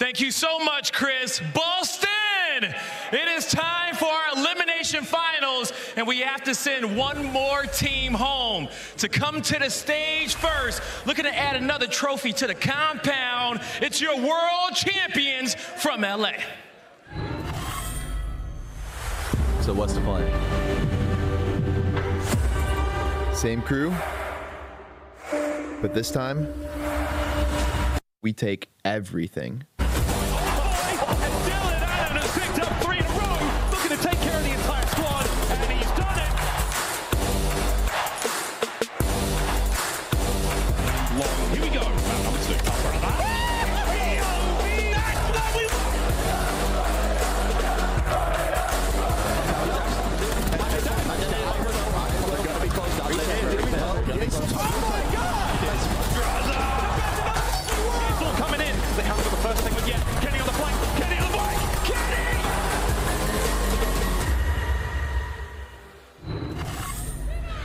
Thank you so much, Chris. Boston! It is time for our elimination finals, and we have to send one more team home. To come to the stage first, looking to add another trophy to the compound, it's your world champions from LA. So what's the plan? Same crew, but this time, we take everything.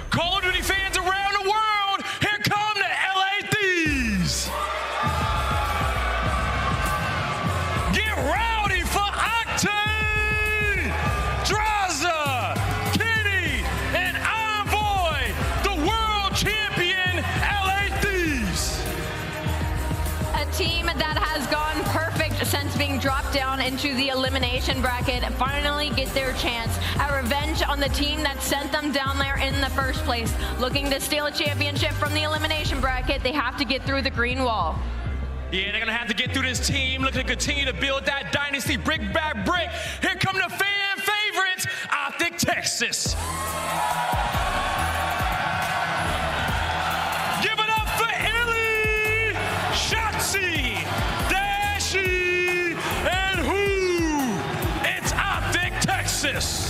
Call of Duty fans around the world, here come the LA Thieves. Get rowdy for Octane, Drazah, Kenny, and Envoy, the world champion LA Thieves. A team that has gone perfect since being dropped down into the elimination bracket finally get their chance at revenge on the team that sent them down there in the first place. Looking to steal a championship from the elimination bracket, they have to get through the green wall. Yeah, they're gonna have to get through this team, looking to continue to build that dynasty brick by brick. Here come the fan favorites, OpTic Texas. Give it up for iLLeY, Shotzzy, Dashy, and Huke. It's OpTic Texas.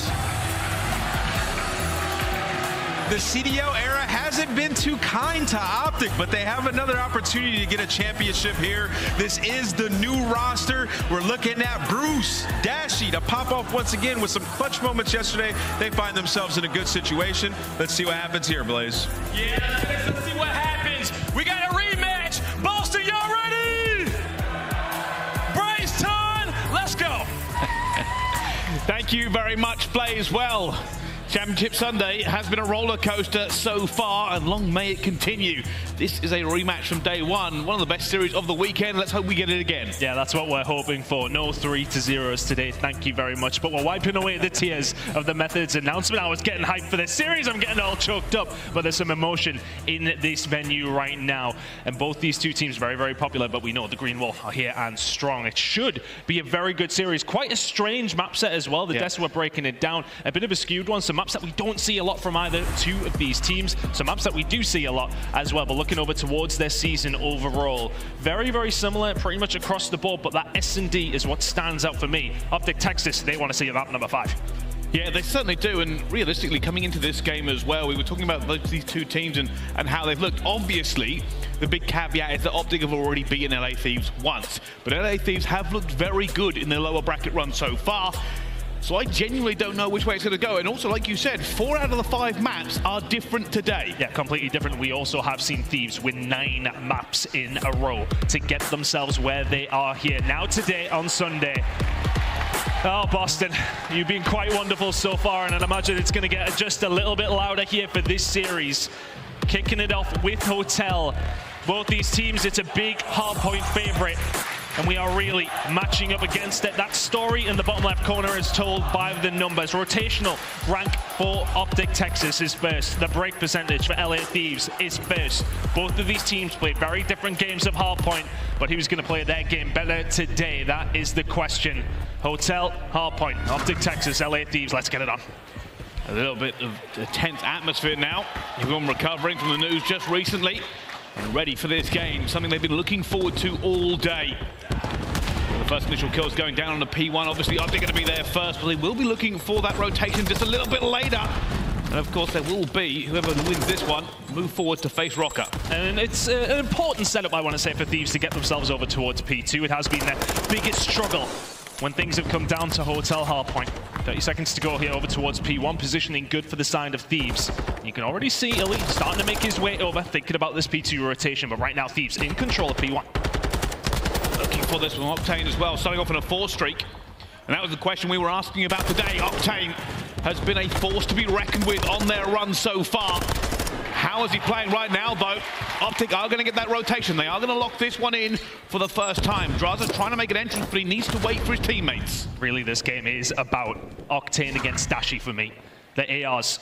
The CDL era hasn't been too kind to OpTic, but they have another opportunity to get a championship here. This is the new roster. We're looking at Bruce, Dashy to pop off once again with some clutch moments yesterday. They find themselves in a good situation. Let's see what happens here, Blaze. Yeah, let's see what happens. We got a rematch. Boston, y'all ready? Priestahh, let's go. Thank you very much, Blaze. Well, Championship Sunday has been a roller coaster so far, and long may it continue. This is a rematch from day one of the best series of the weekend. Let's hope we get it again. Yeah, that's what we're hoping for. No 3-0s today, thank you very much. But we're wiping away the tears of the Methodz announcement. I was getting hyped for this series. I'm getting all choked up, but there's some emotion in this venue right now. And both these two teams very, very popular, but we know the Green Wall are here and strong. It should be a very good series. Quite a strange map set as well. The Desert were breaking it down. A bit of a skewed one. Some maps that we don't see a lot from either two of these teams. Some maps that we do see a lot as well. But looking over towards their season overall, very, very similar pretty much across the board, but that S&D is what stands out for me. OpTic Texas, they want to see that number 5. Yeah, they certainly do, and realistically, coming into this game as well, we were talking about these two teams and how they've looked. Obviously, the big caveat is that OpTic have already beaten LA Thieves once, but LA Thieves have looked very good in their lower bracket run so far. So I genuinely don't know which way it's going to go. And also, like you said, 4 out of the 5 maps are different today. Yeah, completely different. We also have seen Thieves win 9 maps in a row to get themselves where they are here. Now today on Sunday. Oh, Boston, you've been quite wonderful so far, and I'd imagine it's going to get just a little bit louder here for this series. Kicking it off with Hotel. Both these teams, it's a big hardpoint favorite, and we are really matching up against it. That story in the bottom left corner is told by the numbers. Rotational rank for OpTic Texas is first. The break percentage for LA Thieves is first. Both of these teams played very different games of hardpoint, but who's going to play their game better today? That is the question. Hotel, hardpoint, OpTic Texas, LA Thieves, let's get it on. A little bit of a tense atmosphere now. Everyone recovering from the news just recently and ready for this game, something they've been looking forward to all day. The first initial kills going down on the P1. Obviously, OpTic going to be there first, but they will be looking for that rotation just a little bit later. And of course, there will be, whoever wins this one, move forward to face Røkkr. And it's an important setup, I want to say, for Thieves to get themselves over towards P2. It has been their biggest struggle when things have come down to Hotel hardpoint. 30 seconds to go here over towards P1, positioning good for the side of Thieves. You can already see iLLeY starting to make his way over, thinking about this P2 rotation, but right now Thieves in control of P1. Looking for this from Octane as well, starting off in a 4 streak. And that was the question we were asking about today. Octane has been a force to be reckoned with on their run so far. How is he playing right now, though? OpTic are going to get that rotation. They are going to lock this one in for the first time. Drazah's trying to make an entrance, but he needs to wait for his teammates. Really, this game is about Octane against Dashy for me. The ARs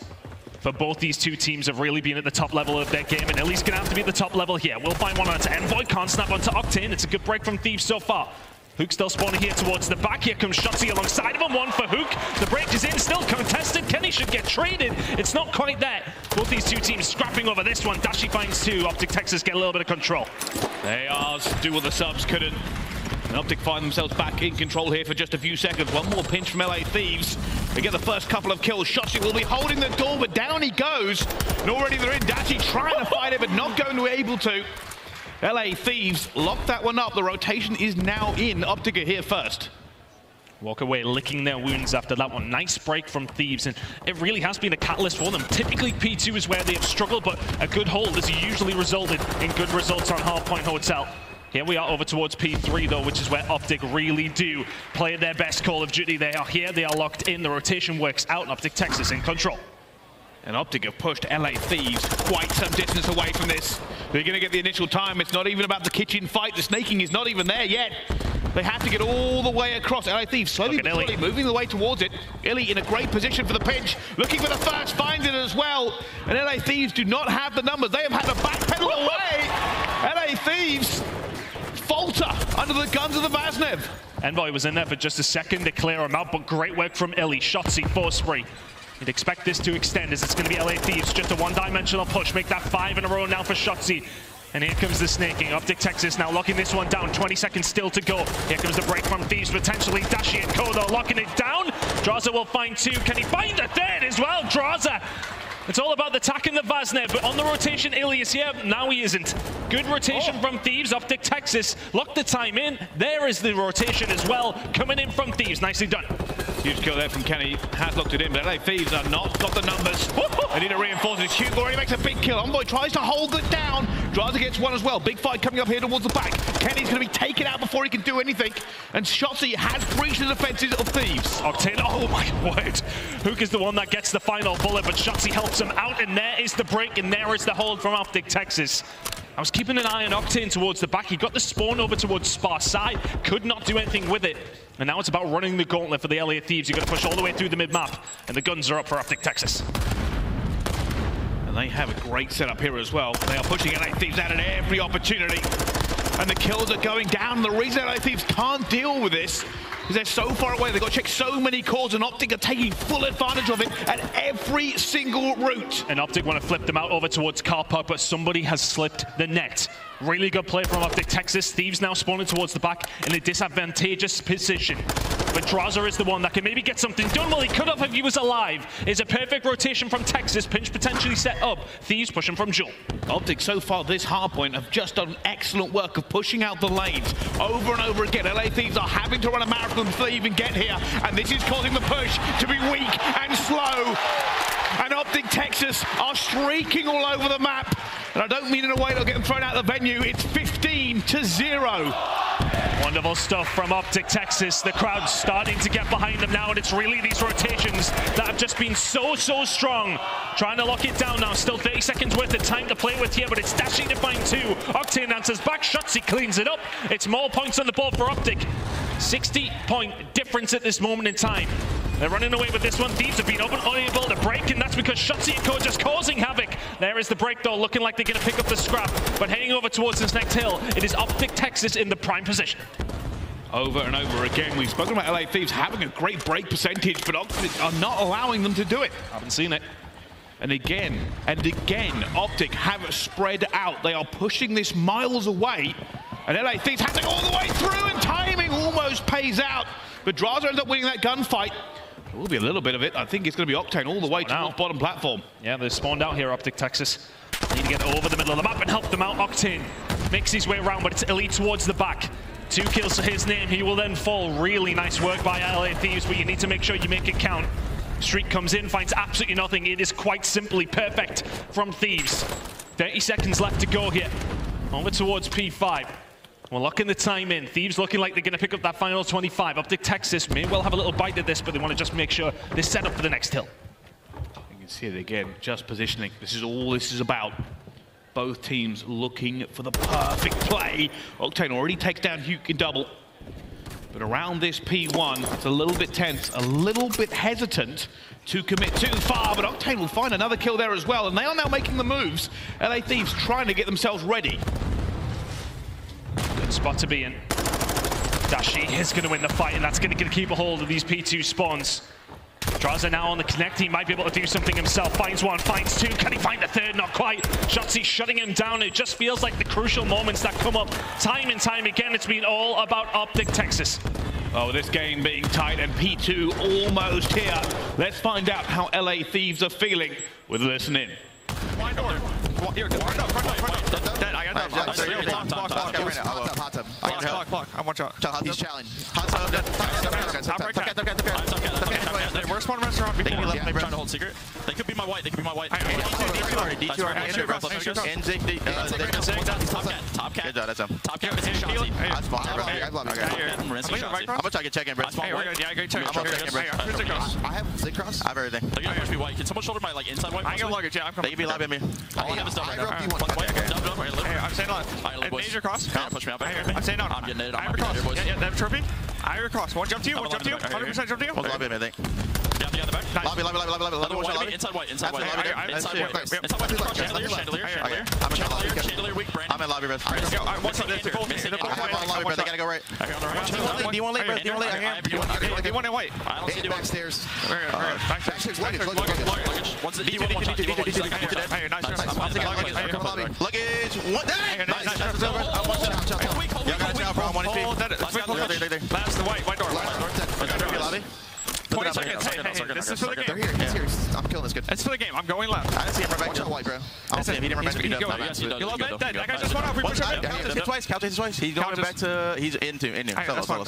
for both these two teams have really been at the top level of their game, and Ellie's going to have to be at the top level here. We'll find one onto Envoy, can't snap onto Octane. It's a good break from Thieves so far. Huke still spawning here towards the back. Here comes Shotzzy alongside of him. One for Huke. The break is in, still contested. Kenny should get traded. It's not quite there. Both these two teams scrapping over this one. Dashy finds 2. OpTic Texas get a little bit of control. They are do what the subs couldn't. And OpTic find themselves back in control here for just a few seconds. One more pinch from LA Thieves. They get the first couple of kills. Shotzzy will be holding the door, but down he goes. And already they're in. Dashy trying to fight it, but not going to be able to. LA Thieves locked that one up. The rotation is now in. OpTic are here first. Walk away licking their wounds after that one. Nice break from Thieves, and it really has been a catalyst for them. Typically P2 is where they have struggled, but a good hold has usually resulted in good results on Hardpoint Hotel. Here we are over towards P3 though, which is where OpTic really do play their best Call of Duty. They are here, they are locked in, the rotation works out, and OpTic Texas in control. And OpTic have pushed LA Thieves quite some distance away from this. They're going to get the initial time. It's not even about the kitchen fight. The snaking is not even there yet. They have to get all the way across. LA Thieves slowly but surely moving the way towards it. iLLeY in a great position for the pinch. Looking for the first, finds it as well. And LA Thieves do not have the numbers. They have had to backpedal away. LA Thieves falter under the guns of the Vaznev. Envoy was in there for just a second to clear him out, but great work from iLLeY. Shotzzy, 4 spree. You'd expect this to extend as it's going to be LA Thieves. Just a one-dimensional push. Make that 5 in a row now for Shotzzy. And here comes the snaking. OpTic Texas now locking this one down. 20 seconds still to go. Here comes the break from Thieves, potentially. Dashy and Kodo locking it down. Drazah will find 2. Can he find the 3rd as well? Drazah. It's all about the tack and the Vaznev, but on the rotation, iLLeY is here. Now he isn't. Good rotation from Thieves. OpTic Texas locked the time in. There is the rotation as well. Coming in from Thieves. Nicely done. Huge kill there from Kenny. Has locked it in, but LA Thieves are not got the numbers. They need to reinforce it. Huke already makes a big kill. Envoy tries to hold it down. Drazah gets one as well. Big fight coming up here towards the back. Kenny's going to be taken out before he can do anything. And Shotzzy has breached the defenses of Thieves. Octane, oh my word. Huke is the one that gets the final bullet, but Shotzzy helps him out, and there is the break, and there is the hold from OpTic Texas. I was keeping an eye on Octane towards the back. He got the spawn over towards Spa side, could not do anything with it. And now it's about running the gauntlet for the LA Thieves. You've got to push all the way through the mid-map, and the guns are up for OpTic Texas. And they have a great setup here as well. They are pushing LA Thieves out at every opportunity. And the kills are going down. The reason LA Thieves can't deal with this is they're so far away. They've got to check so many cores, and OpTic are taking full advantage of it at every single route. And OpTic want to flip them out over towards car park, but somebody has slipped the net. Really good play from OpTic Texas. Thieves now spawning towards the back in a disadvantageous position. But Drazah is the one that can maybe get something done. Well, he could have if he was alive. It's a perfect rotation from Texas. Pinch potentially set up. Thieves pushing from Jewel. OpTic so far this hardpoint have just done excellent work of pushing out the lanes over and over again. LA Thieves are having to run a marathon before they even get here, and this is causing the push to be weak and slow. And OpTic Texas are streaking all over the map. And I don't mean in a way they'll get thrown out of the venue. It's 15-0. Wonderful stuff from OpTic Texas. The crowd's starting to get behind them now, and it's really these rotations that have just been so strong. Trying to lock it down now. Still 30 seconds worth of time to play with here, but it's Dashy to find 2. Octane answers back. Shotzzy cleans it up. It's more points on the board for OpTic. 60-point difference at this moment in time. They're running away with this one. Thieves have been unable to break, and that's because Shotzzy and Co just causing havoc. There is the break, though, looking like they're going to pick up the scrap. But heading over towards this next hill, it is OpTic Texas in the prime position. Over and over again, we've spoken about LA Thieves having a great break percentage, but OpTic are not allowing them to do it. Haven't seen it. And again, OpTic have spread out. They are pushing this miles away. And LA Thieves have to go all the way through, and timing almost pays out. But Drazah ends up winning that gunfight. There will be a little bit of it. I think it's going to be Octane all the way to the bottom platform. Yeah, they're spawned out here, OpTic Texas. Need to get over the middle of the map and help them out. Octane makes his way around, but it's iLLeY towards the back. 2 kills to his name. He will then fall. Really nice work by LA Thieves, but you need to make sure you make it count. Streak comes in, finds absolutely nothing. It is quite simply perfect from Thieves. 30 seconds left to go here. Over towards P5. We're locking the time in. Thieves looking like they're going to pick up that final 25. OpTic Texas may well have a little bite at this, but they want to just make sure they're set up for the next hill. You can see it again, just positioning. This is all this is about. Both teams looking for the perfect play. Octane already takes down Huke in double. But around this P1, it's a little bit tense, a little bit hesitant to commit too far, but Octane will find another kill there as well, and they are now making the moves. LA Thieves trying to get themselves ready. Good spot to be in. Dashy is going to win the fight, and that's going to keep a hold of these P2 spawns. Drazah now on the connect. He might be able to do something himself. Finds one, finds two. Can he find the third? Not quite. Shotzzy shutting him down. It just feels like the crucial moments that come up time and time again. It's been all about OpTic Texas. Oh, this game being tight and P2 almost here. Let's find out how LA Thieves are feeling with listening. Wide door. Here, front up. Dead. I got that. Hot tub. Block. I want shot. He's challenged. Hot tub. Worst one restaurant. They can be left. Trying to hold secret. They could be my white. D2 Top cat. Good job. That's him. Top cat is Shotzzy. I'm gonna try to check in, bro. Yeah, great check. I have Zig Cross. I have everything. They're gonna push me white. Can someone shoulder my inside white? I got luggage. Yeah, I'm coming. They can be lobbying me. All I have is double. I'm staying on. Major cross. Push me up. I'm staying on. I'm getting it. I have a cross. Yeah, they have a trophy. I have a cross. One jump to you. 100% jump to you. One's lobbying me, I think. Yeah, the back. Lobby. Inside white. Chandelier weak, Brandon. I'm in lobby, bro. I have lobby, bro. They gotta go right. Do you want late, bro? Do you want late? They want it white. I don't see it backstairs. Backstairs. Luggage. One's the D1, Luggage. What? Nice. Y'all gotta tell, bro. I'm 1 HP. Last the white door. Lobby. 20 seconds. Hey, this is for the game. He's here. I'm killing this good. It's for the game. I'm going left. I didn't see him run back to white, bro. I don't see him. He didn't run back to You love that? That guy just went off. We push him. Count his twice. He's going back to. He's into. Solo.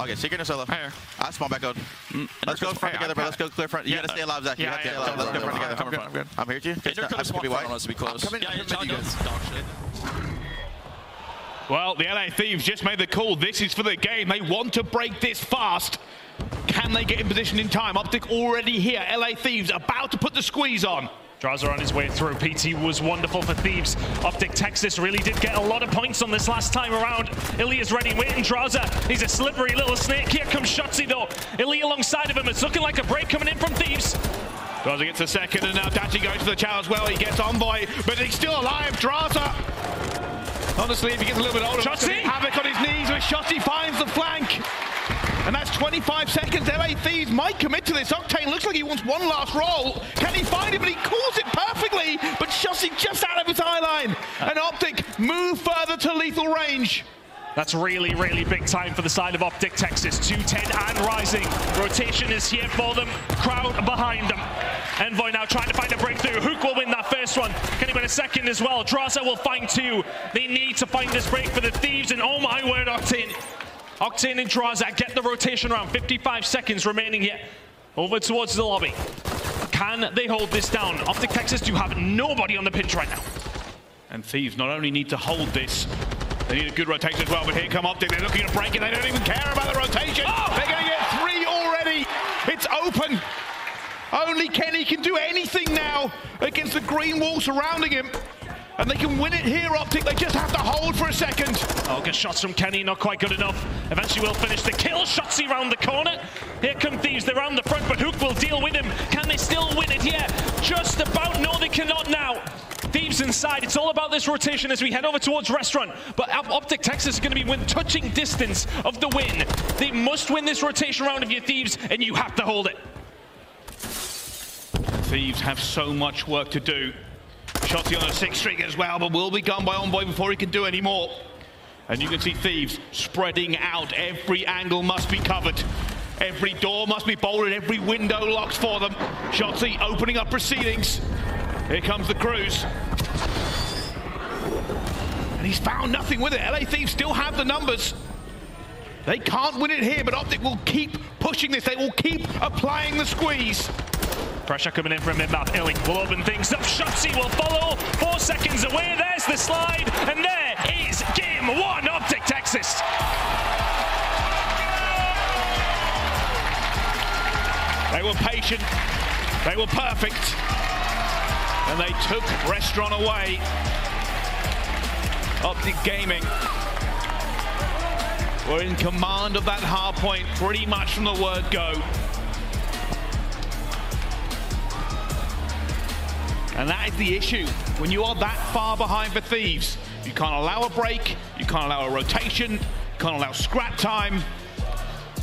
Okay, secret and solo. I spawn back out. Let's go front together, bro. Let's go clear front. You gotta stay alive, Zach. You have to stay alive. Let's go front together. I'm good. I'm here too. I'm gonna be white. I'm coming to you guys. Well, the LA Thieves just made the call. This is for the game. They want to break this fast. Can they get in position in time? OpTic already here. LA Thieves about to put the squeeze on. Drazah on his way through. PT was wonderful for Thieves. OpTic Texas really did get a lot of points on this last time around. iLLeY is ready, waiting. Drazah, he's a slippery little snake. Here comes Shotzzy though. iLLeY alongside of him. It's looking like a break coming in from Thieves. Drazah gets a second, and now Dashy goes for the challenge. Well, he gets Envoy, but he's still alive. Drazah. Honestly, if he gets a little bit older, Shotzzy! Havoc on his knees, but Shotzzy finds the flank. And that's 25 seconds. LA Thieves might commit to this. Octane looks like he wants one last roll. Can he find it? But he calls it perfectly. But Shotzzy just out of his eye line. And OpTic move further to lethal range. That's really, really big time for the side of OpTic Texas. 210 and rising. Rotation is here for them. Crowd behind them. Envoy now trying to find a breakthrough. Huke will win that first one. Can he win a second as well? Drazah will find two. They need to find this break for the Thieves. And oh my word, Octane. Octane and Drazah get the rotation round. 55 seconds remaining here. Over towards the lobby. Can they hold this down? OpTic Texas do have nobody on the pinch right now. And Thieves not only need to hold this, they need a good rotation as well, but here come OpTic. They're looking to break it. They don't even care about the rotation. Oh! They're going to get 3 already. It's open. Only Kenny can do anything now against the green wall surrounding him. And they can win it here, OpTic. They just have to hold for a second. Oh, good shots from Kenny, not quite good enough. Eventually will finish the kill. Shotzzy round the corner. Here come Thieves, they're around the front, but Huke will deal with him. Can they still win it here? Just about. No, they cannot now. Thieves inside. It's all about this rotation as we head over towards Restaurant. But OpTic Texas is going to be within touching distance of the win. They must win this rotation round if you're Thieves, and you have to hold it. Thieves have so much work to do. Shotzzy on a 6th streak as well, but will be gone by Envoy before he can do any more. And you can see Thieves spreading out. Every angle must be covered. Every door must be bolted. Every window locked for them. Shotzzy opening up proceedings. Here comes the cruise. And he's found nothing with it. LA Thieves still have the numbers. They can't win it here, but OpTic will keep pushing this. They will keep applying the squeeze. Pressure coming in from mid-map. iLLeY will open things up. Shotzzy will follow. 4 seconds away. There's the slide. And there is game number 1, OpTic Texas. They were patient, they were perfect, and they took Restaurant away. OpTic Gaming were in command of that hard point pretty much from the word go. And that is the issue. When you are that far behind for Thieves, you can't allow a break, you can't allow a rotation, you can't allow scrap time.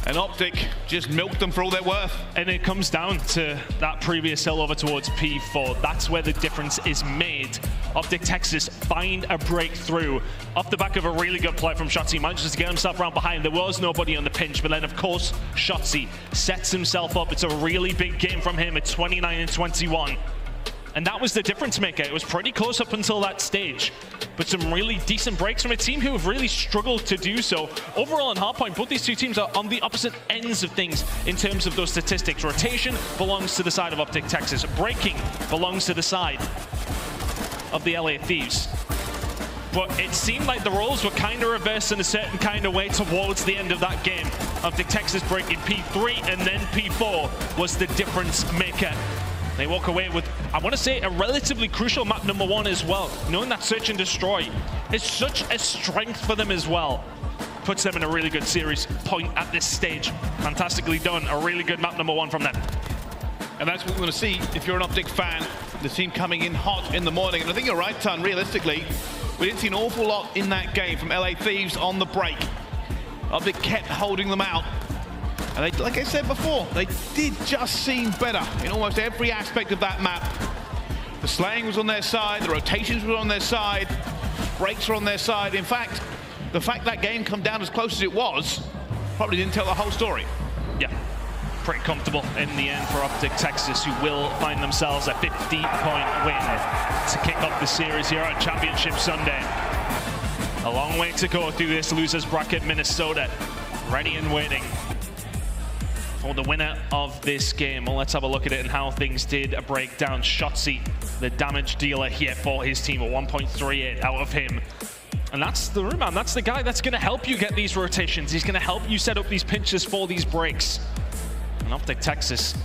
And OpTic just milked them for all they're worth. And it comes down to that previous hill over towards P4. That's where the difference is made. OpTic Texas find a breakthrough off the back of a really good play from Shotzzy. Manages to get himself around behind. There was nobody on the pinch, but then of course Shotzzy sets himself up. It's a really big game from him at 29 and 21. And that was the difference maker. It was pretty close up until that stage. But some really decent breaks from a team who have really struggled to do so. Overall on hardpoint, both these two teams are on the opposite ends of things in terms of those statistics. Rotation belongs to the side of OpTic Texas. Breaking belongs to the side of the LA Thieves. But it seemed like the roles were kind of reversed in a certain kind of way towards the end of that game. OpTic Texas breaking P3 and then P4 was the difference maker. They walk away with, I want to say, a relatively crucial map number 1 as well. Knowing that search and destroy is such a strength for them as well. Puts them in a really good series point at this stage. Fantastically done. A really good map number 1 from them. And that's what we're going to see if you're an OpTic fan. The team coming in hot in the morning. And I think you're right, Ton. Realistically, we didn't see an awful lot in that game from LA Thieves on the break. OpTic kept holding them out. And they, like I said before, they did just seem better in almost every aspect of that map. The slaying was on their side, the rotations were on their side, breaks were on their side. In fact, the fact that game come down as close as it was probably didn't tell the whole story. Yeah, pretty comfortable in the end for OpTic Texas, who will find themselves a 50-point win to kick off the series here on Championship Sunday. A long way to go through this losers bracket. Minnesota ready and waiting for the winner of this game. Well, let's have a look at it and how things did break down. Shotzzy, the damage dealer here for his team, a 1.38 out of him. And that's the room, man. That's the guy that's going to help you get these rotations. He's going to help you set up these pinches for these breaks. And OpTic Texas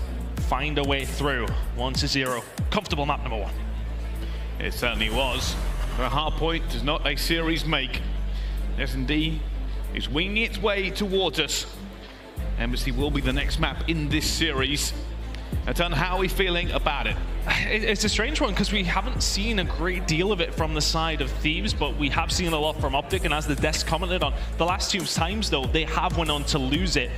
find a way through. 1-0. Comfortable map number 1. It certainly was. A hard point does not a series make. S&D is winging its way towards us. aBeZy will be the next map in this series. Ton, how are we feeling about it? It's a strange one because we haven't seen a great deal of it from the side of Thieves, but we have seen a lot from OpTic, and as the desk commented on, the last 2 times though, they have went on to lose it.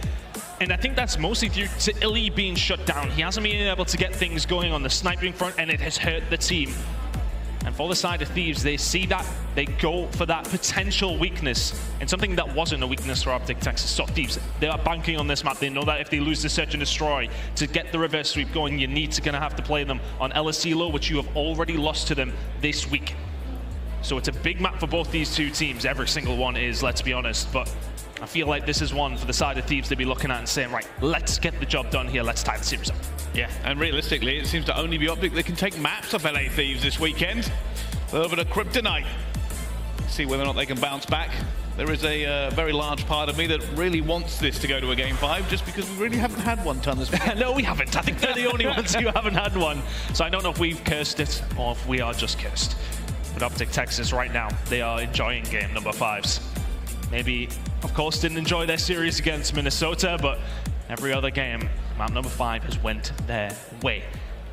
And I think that's mostly due to iLLeY being shut down. He hasn't been able to get things going on the sniping front, and it has hurt the team. And for the side of Thieves, they see that, they go for that potential weakness, and something that wasn't a weakness for OpTic Texas. So Thieves, they are banking on this map. They know that if they lose the search and destroy, to get the reverse sweep going, you need to gonna have to play them on aLLeY, which you have already lost to them this week. So it's a big map for both these two teams. Every single one is, let's be honest, but I feel like this is one for the side of Thieves to be looking at and saying, right, let's get the job done here, let's tie the series up. Yeah, and realistically, it seems to only be OpTic that can take maps off LA Thieves this weekend. Over to Kryptonite. See whether or not they can bounce back. There is a very large part of me that really wants this to go to a Game 5, just because we really haven't had one, Ton, this weekend. No, we haven't. I think they're the only ones who haven't had one. So I don't know if we've cursed it or if we are just cursed. But OpTic Texas right now, they are enjoying game number 5s. Maybe, of course, didn't enjoy their series against Minnesota, but every other game, map number 5 has went their way.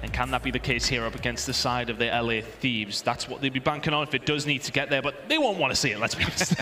And can that be the case here up against the side of the LA Thieves? That's what they'd be banking on if it does need to get there, but they won't want to see it, let's be honest.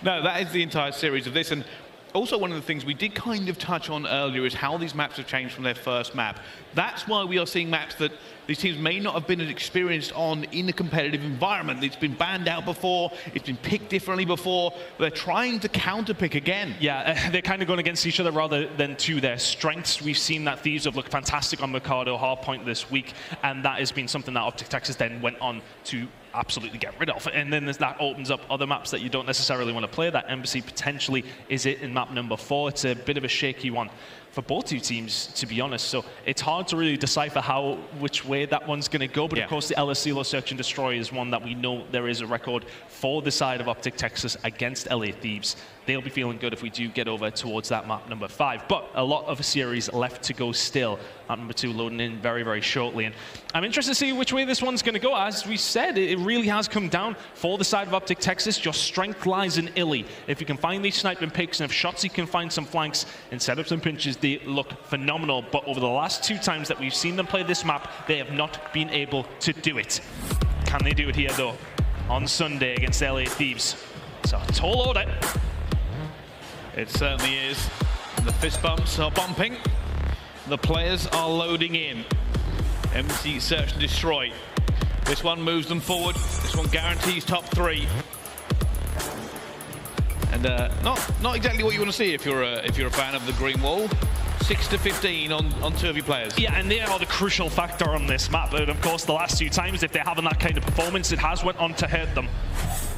No, that is the entire series of this. And also one of the things we did kind of touch on earlier is how these maps have changed from their first map. That's why we are seeing maps that these teams may not have been as experienced on in a competitive environment. It's been banned out before, it's been picked differently before. They're trying to counter-pick again. Yeah, they're kind of going against each other rather than to their strengths. We've seen that Thieves have looked fantastic on Mikado hardpoint this week, and that has been something that OpTic Texas then went on to absolutely get rid of. And then that opens up other maps that you don't necessarily want to play. That aBeZy potentially is it in map number 4. It's a bit of a shaky one for both two teams, to be honest. So it's hard to really decipher which way that one's going to go. But of course, the LSCLO Search and Destroy is one that we know there is a record for the side of OpTic Texas against LA Thieves. They'll be feeling good if we do get over towards that map number 5. But a lot of a series left to go still. Map number 2 loading in very, very shortly. And I'm interested to see which way this one's going to go. As we said, it really has come down for the side of OpTic Texas. Your strength lies in iLLeY. If you can find these sniping picks and if Shotzzy can find some flanks and set up some pinches, they look phenomenal. But over the last 2 times that we've seen them play this map, they have not been able to do it. Can they do it here, though, on Sunday against LA Thieves? It's a tall order. It certainly is. The fist bumps are bumping. The players are loading in. MC Search and Destroy. This one moves them forward. This one guarantees top 3. And not exactly what you want to see if you're a fan of the green wall. 6 to 15 on 2 of your players. Yeah, and they are the crucial factor on this map. And of course, the last 2 times, if they're having that kind of performance, it has went on to hurt them.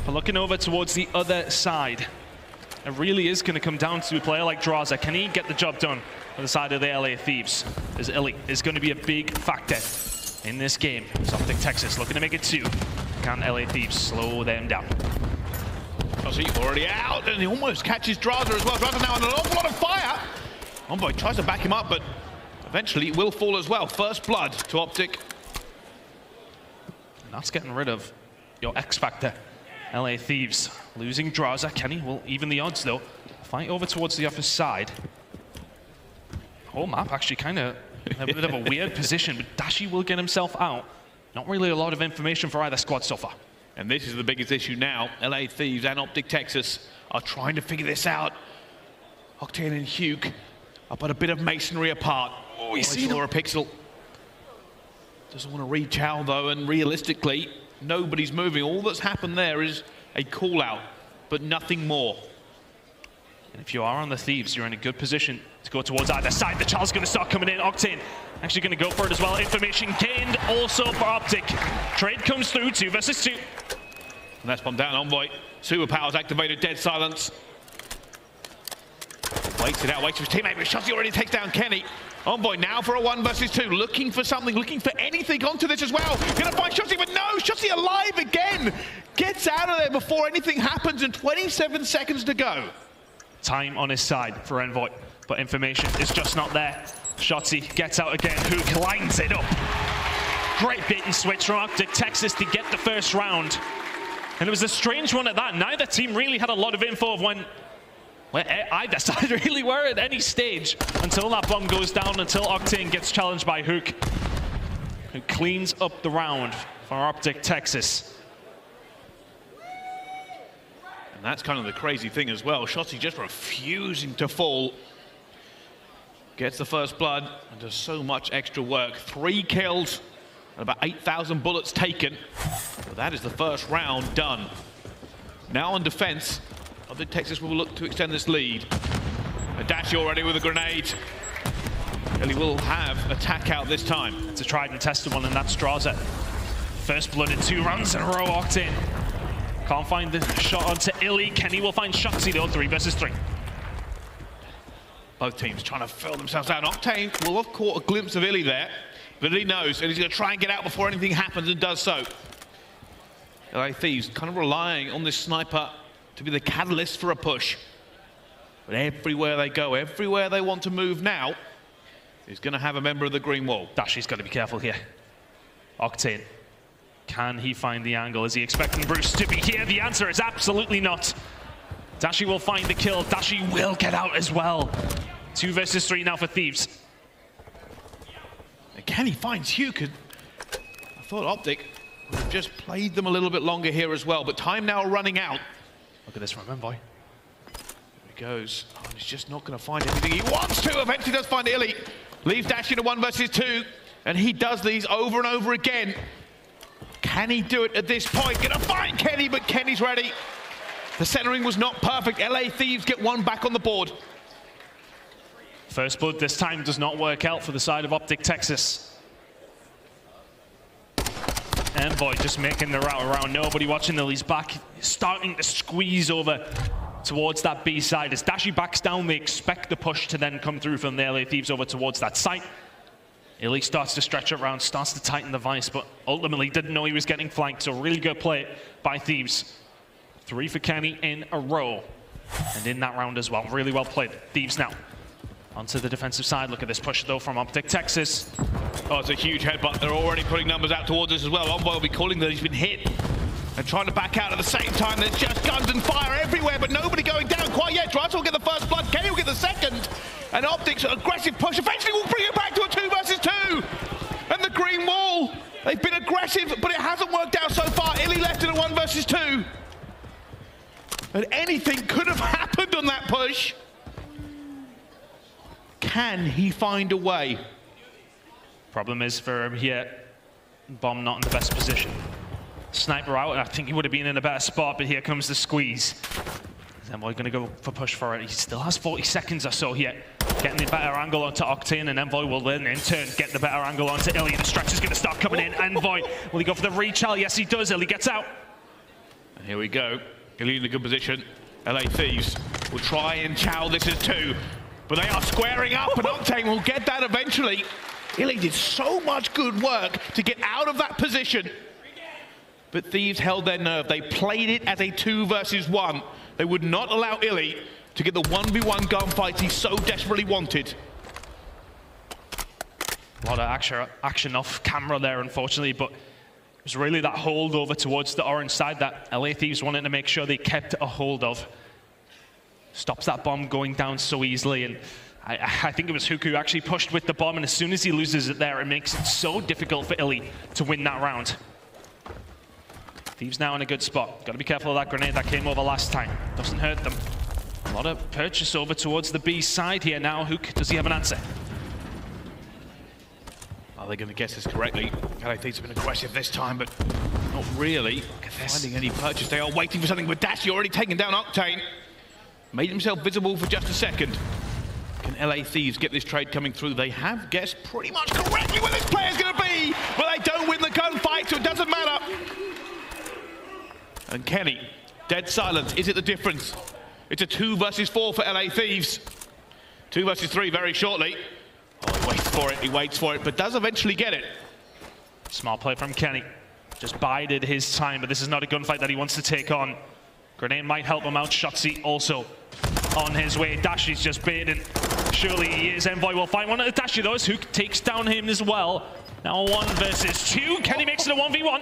But looking over towards the other side, it really is going to come down to a player like Drazah. Can he get the job done on the side of the LA Thieves? As iLLeY is going to be a big factor in this game. OpTic Texas looking to make it 2. Can LA Thieves slow them down? Shotzzy already out, and he almost catches Drazah as well. Drazah now on an awful lot of fire. Envoy tries to back him up, but eventually it will fall as well. First blood to OpTic. And that's getting rid of your X factor. LA Thieves losing Drazah. Kenny will even the odds, though. Fight over towards the other side. Whole map actually kind of in a bit of a weird position, but Dashy will get himself out. Not really a lot of information for either squad so far. And this is the biggest issue now. LA Thieves and OpTic Texas are trying to figure this out. Octane and Huke are but a bit of masonry apart. Oh, he's seen a pixel. Doesn't want to re-chow, though, and realistically, nobody's moving. All that's happened there is a call-out, but nothing more. And if you are on the Thieves, you're in a good position to go towards either side. The child's going to start coming in. Octane actually going to go for it as well. Information gained also for OpTic. Trade comes through, 2 versus 2. And that's bombed down. Envoy. Superpowers activated. Dead silence. Waits it out. Waits for his teammate. But Shotzzy already takes down Kenny. Envoy now for a 1 versus 2. Looking for something. Looking for anything onto this as well. Gonna find Shotzzy, but no! Shotzzy alive again! Gets out of there before anything happens, and 27 seconds to go. Time on his side for Envoy, but information is just not there. Shotzzy gets out again. Huke lines it up. Great bait and switch from OpTic Texas to get the first round. And it was a strange one at that. Neither team really had a lot of info of when either side really were at any stage until that bomb goes down, until Octane gets challenged by Huke, who cleans up the round for OpTic Texas. And that's kind of the crazy thing as well. Shotzzy just refusing to fall. Gets the first blood and does so much extra work. 3 kills and about 8,000 bullets taken. So that is the first round done. Now on defense, OpTic Texas will look to extend this lead. A Dashy already with a grenade. iLLeY will have attack out this time. It's a tried and tested one, and that's Drazah. First blood in 2 rounds in a row. Octane can't find the shot onto iLLeY. Kenny will find Shotzzy, though. 3 versus 3. Both teams trying to fill themselves out. Octane will have caught a glimpse of iLLeY there, but he knows, and he's going to try and get out before anything happens, and does so. LA Thieves kind of relying on this sniper to be the catalyst for a push. But everywhere they go, everywhere they want to move now, is going to have a member of the green wall. Dashy's got to be careful here. Octane, can he find the angle? Is he expecting Bruce to be here? The answer is absolutely not. Dashy will find the kill. Dashy will get out as well. 2 versus 3 now for Thieves. And can he find Huke? I thought OpTic would have just played them a little bit longer here as well, but time now running out. Look at this from Envoy. Here he goes. Oh, he's just not going to find anything he wants to. Eventually does find iLLeY. Leaves Dashy to 1 versus 2. And he does these over and over again. Can he do it at this point? Gonna find Kenny, but Kenny's ready. The centering was not perfect. LA Thieves get 1 back on the board. First blood this time does not work out for the side of OpTic Texas. Envoy just making the route around. Nobody watching iLLeY's back. Starting to squeeze over towards that B side. As Dashy backs down, they expect the push to then come through from the LA Thieves over towards that site. iLLeY starts to stretch it around, starts to tighten the vice, but ultimately didn't know he was getting flanked, so really good play by Thieves. 3 for Cammy in a row, and in that round as well. Really well played. Thieves now onto the defensive side. Look at this push, though, from OpTic Texas. Oh, it's a huge headbutt. They're already putting numbers out towards us as well. Envoy will be calling that he's been hit and trying to back out at the same time. There's just guns and fire everywhere, but nobody going down quite yet. Drazah will get the first blood. Kenny will get the second. And OpTic's aggressive push eventually will bring it back to a 2 versus 2. And the green wall. They've been aggressive, but it hasn't worked out so far. iLLeY left in a 1 versus 2. And anything could have happened on that push. Can he find a way? Problem is for him here, bomb not in the best position. Sniper out, I think he would have been in a better spot, but here comes the squeeze. Is Envoy going to go for push for it? He still has 40 seconds or so here. Getting the better angle onto Octane, and Envoy will then in turn get the better angle onto iLLeY. The stretch is going to start coming in. Envoy, will he go for the rechal? Yes, he does. iLLeY gets out. And here we go. iLLeY in a good position. LA Thieves will try and chow this as 2, but they are squaring up, and Octane will get that eventually. iLLeY did so much good work to get out of that position, but Thieves held their nerve. They played it as a 2 versus 1. They would not allow iLLeY to get the 1v1 gunfights he so desperately wanted. A lot of action off camera there, unfortunately, but it was really that hold over towards the orange side that LA Thieves wanted to make sure they kept a hold of. Stops that bomb going down so easily, and I think it was Huke who actually pushed with the bomb, and as soon as he loses it there, it makes it so difficult for iLLeY to win that round. Thieves now in a good spot. Got to be careful of that grenade that came over last time. Doesn't hurt them. A lot of purchase over towards the B side here now. Huke, does he have an answer? Are they going to guess this correctly? LA Thieves have been aggressive this time, but not really finding any purchase. They are waiting for something, but Dashy already taken down Octane. Made himself visible for just a second. Can LA Thieves get this trade coming through? They have guessed pretty much correctly where this player's going to be, but they don't win the gunfight, so it doesn't matter. And Kenny, dead silence. Is it the difference? It's a 2 versus 4 for LA Thieves. 2 versus 3 very shortly. Oh, he waits for it, but does eventually get it. Small play from Kenny. Just bided his time, but this is not a gunfight that he wants to take on. Grenade might help him out. Shotzzy also on his way. Dashy's just baiting. Surely he is. Envoy will find one at the Dashy, though, as Huke takes down him as well. Now 1 versus 2. Kenny makes it a 1v1.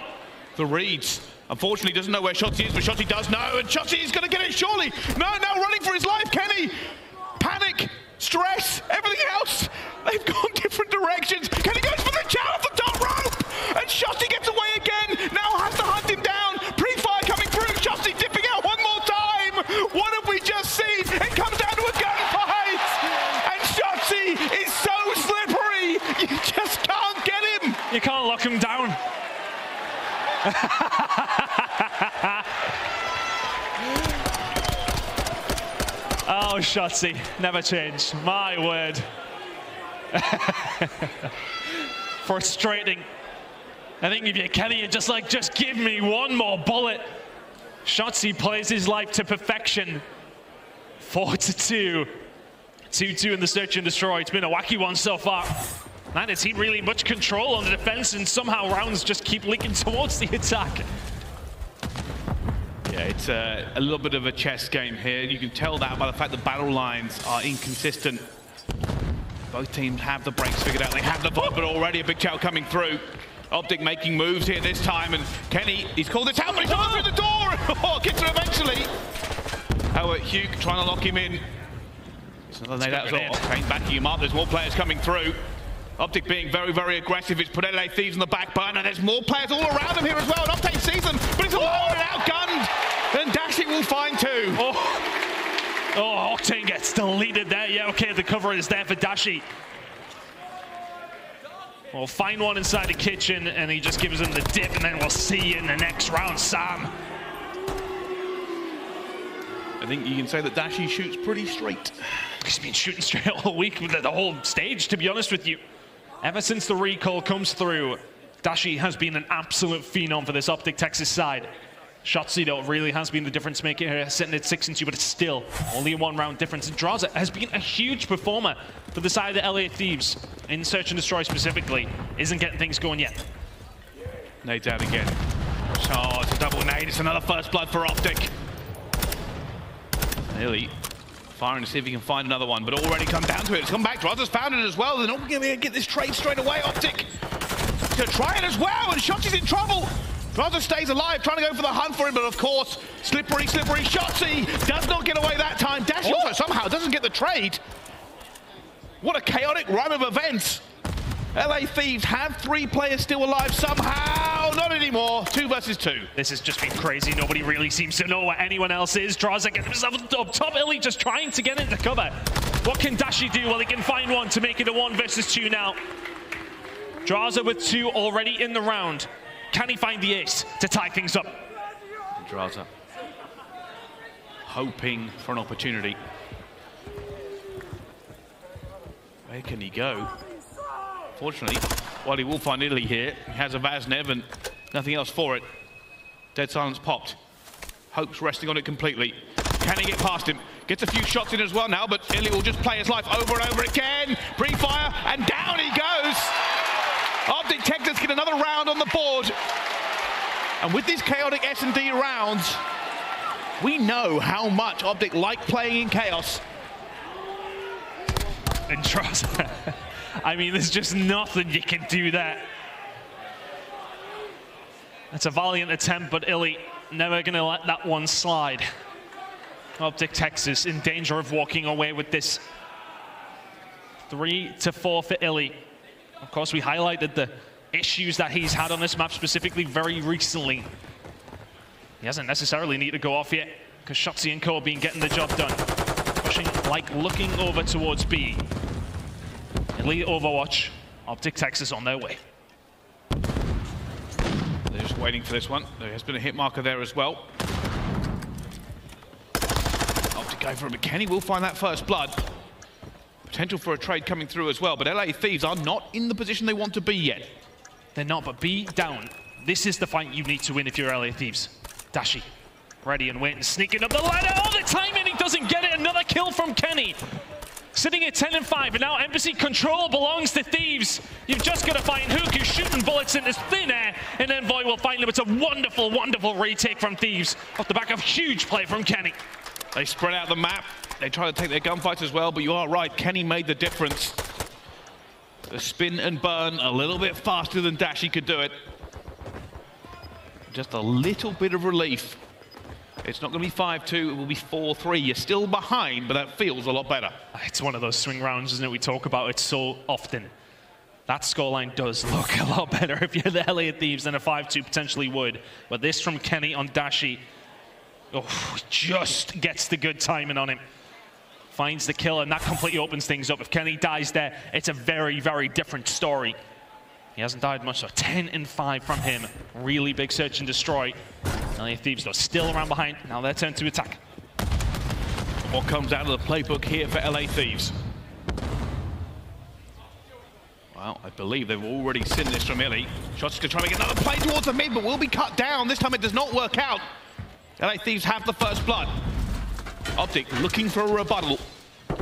The reads. Unfortunately, doesn't know where Shotzzy is, but Shotzzy does know, and Shotzzy is going to get it, surely. No, running for his life, Kenny. Panic, stress, everything else. They've gone different directions. Kenny goes for the chow off the top rope, and Shotzzy gets away again. Now has to hunt him down. Pre-fire coming through. Shotzzy dipping out one more time. What have we just seen? It comes down to a gunfight, and Shotzzy is so slippery. You just can't get him. You can't lock him down. Oh, Shotzzy, never change. My word. Frustrating. I think if you're Kenny, you're just like, just give me one more bullet. Shotzzy plays his life to perfection. 4-2. 2-2 in the search and destroy. It's been a wacky one so far. Neither team really much control on the defense, and somehow rounds just keep leaking towards the attack. Yeah, it's a little bit of a chess game here. You can tell that by the fact the battle lines are inconsistent. Both teams have the breaks figured out. They have the bomb, but already a big chow coming through. OpTic making moves here this time, and Kenny, he's called this out, but he's not through the door! Oh, gets him eventually. However, Huke trying to lock him in. It's another nade out as well. Octane backing him up. There's more players coming through. OpTic being very, very aggressive. It's put LA Thieves in the back burner. There's more players all around him here as well. And OpTic sees them, but he's alone and outgunned. And Dashy will find 2. Oh, Octane gets deleted there. Yeah, okay, the cover is there for Dashy. We'll find one inside the kitchen, and he just gives him the dip, and then we'll see you in the next round, Sam. I think you can say that Dashy shoots pretty straight. He's been shooting straight all week with the whole stage, to be honest with you. Ever since the recall comes through, Dashy has been an absolute phenom for this OpTic Texas side. Shotzzy, though, really has been the difference maker here, sitting at 6-2, but it's still only a 1-round difference. And Drazah has been a huge performer for the side of the LA Thieves, in Search and Destroy specifically. Isn't getting things going yet. Nades out again. Oh, it's a double nade. It's another first blood for OpTic. iLLeY firing to see if he can find another one, but already come down to it. It's come back. Drazah's found it as well. They're not going to get this trade straight away. OpTic to try it as well, and Shotzzy's in trouble. Drazah stays alive, trying to go for the hunt for him, but of course, slippery Shotzzy does not get away that time. Dashy also somehow doesn't get the trade. What a chaotic run of events. LA Thieves have 3 players still alive somehow. Not anymore. 2 versus 2. This has just been crazy. Nobody really seems to know what anyone else is. Drazah gets himself up top. iLLeY just trying to get into cover. What can Dashy do? Well, he can find one to make it a 1 versus 2 now. Drazah with 2 already in the round. Can he find the ace to tie things up? Drazah hoping for an opportunity. Where can he go? Fortunately, while he will find iLLeY here, he has a Vaznev and nothing else for it. Dead silence popped. Hope's resting on it completely. Can he get past him? Gets a few shots in as well now, but iLLeY will just play his life over and over again. Pre-fire, and down he goes. OpTic Texas get another round on the board. And with these chaotic S&D rounds, we know how much OpTic like playing in chaos. And Drazah, I mean, there's just nothing you can do there. It's a valiant attempt, but iLLeY never gonna let that one slide. OpTic Texas in danger of walking away with this. 3-4 for iLLeY. Of course, we highlighted the issues that he's had on this map specifically very recently. He hasn't necessarily need to go off yet, because Shotzzy and co have been getting the job done. Pushing, like, looking over towards B. iLLeY Overwatch, OpTic Texas on their way. They're just waiting for this one. There has been a hit marker there as well. OpTic go for it, but Kenny will find that first blood. Potential for a trade coming through as well, but LA Thieves are not in the position they want to be yet. They're not, but B down. This is the fight you need to win if you're LA Thieves. Dashy, ready and waiting, sneaking up the ladder. Oh, the timing, he doesn't get it. Another kill from Kenny. Sitting at 10-5, and now aBeZy control belongs to Thieves. You've just got to find Huke, who's shooting bullets into thin air, and Envoy will find him. It's a wonderful, wonderful retake from Thieves off the back of huge play from Kenny. They spread out the map. They try to take their gunfights as well, but you are right, Kenny made the difference. The spin and burn a little bit faster than Dashy could do it. Just a little bit of relief. It's not going to be 5-2, it will be 4-3. You're still behind, but that feels a lot better. It's one of those swing rounds, isn't it? We talk about it so often. That scoreline does look a lot better if you're the LA Thieves than a 5-2 potentially would. But this from Kenny on Dashy, just gets the good timing on him. Finds the kill, and that completely opens things up. If Kenny dies there, it's a very, very different story. He hasn't died much, so 10-5 from him. Really big search and destroy. LA Thieves, though, still around behind. Now their turn to attack. What comes out of the playbook here for LA Thieves? Well, I believe they've already seen this from iLLeY. Shotzzy to try to get another play towards the mid, but will be cut down. This time it does not work out. LA Thieves have the first blood. OpTic looking for a rebuttal. It's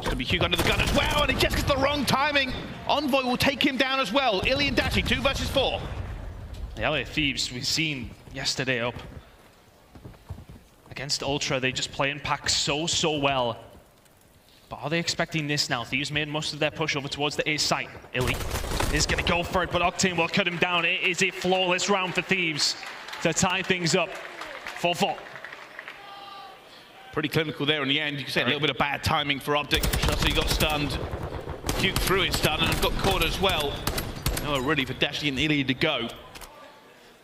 going to be Huke under the gun as well, and he just gets the wrong timing. Envoy will take him down as well. iLLeY and Dashy, 2 versus 4. The LA Thieves, we've seen yesterday up against Ultra, they just play in pack so well. But are they expecting this now? Thieves made most of their push over towards the A site. iLLeY is going to go for it, but Octane will cut him down. It is a flawless round for Thieves to tie things up. 4-4. Pretty clinical there in the end. You can say a little bit of bad timing for OpTic. Shotzzy got stunned. Huke threw his stun and got caught as well. No, really for Dashy and iLLeY to go.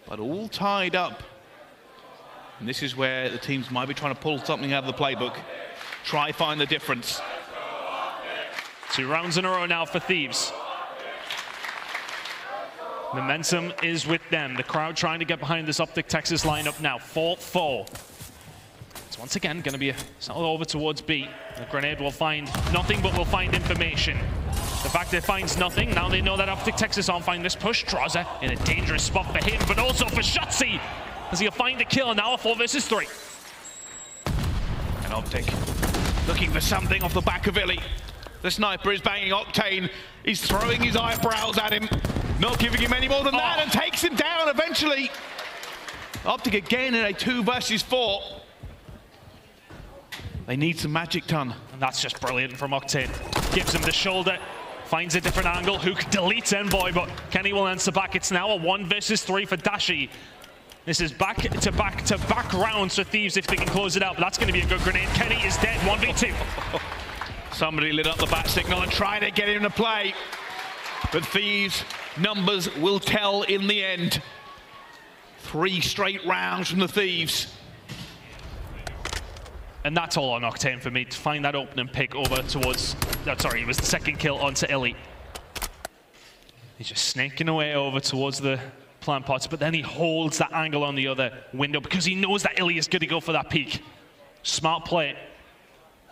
But all tied up. And this is where the teams might be trying to pull something out of the playbook. Try find the difference. 2 rounds in a row now for Thieves. Momentum is with them. The crowd trying to get behind this OpTic Texas lineup now. 4-4. It's once again going to be all over towards B. The grenade will find nothing, but will find information. The fact that it finds nothing, now they know that OpTic Texas aren't finding this push. Drazah in a dangerous spot for him, but also for Shotzzy. As he'll find the kill, now a 4 versus 3. And OpTic looking for something off the back of iLLeY. The sniper is banging Octane. He's throwing his eyebrows at him, not giving him any more than that, and takes him down eventually. OpTic again in a 2 versus 4. They need some magic ton. And that's just brilliant from Octane. Gives him the shoulder, finds a different angle. Huke deletes Envoy, but Kenny will answer back. It's now a 1 versus 3 for Dashy. This is back-to-back rounds for Thieves if they can close it out, but that's going to be a good grenade. Kenny is dead, 1v2. Somebody lit up the bat signal and tried to get him to play. But Thieves' numbers will tell in the end. 3 straight rounds from the Thieves. And that's all on Octane for me, to find that opening pick over towards... Oh, sorry, it was the second kill onto iLLeY. He's just snaking away over towards the plant pots, but then he holds that angle on the other window because he knows that iLLeY is going to go for that peek. Smart play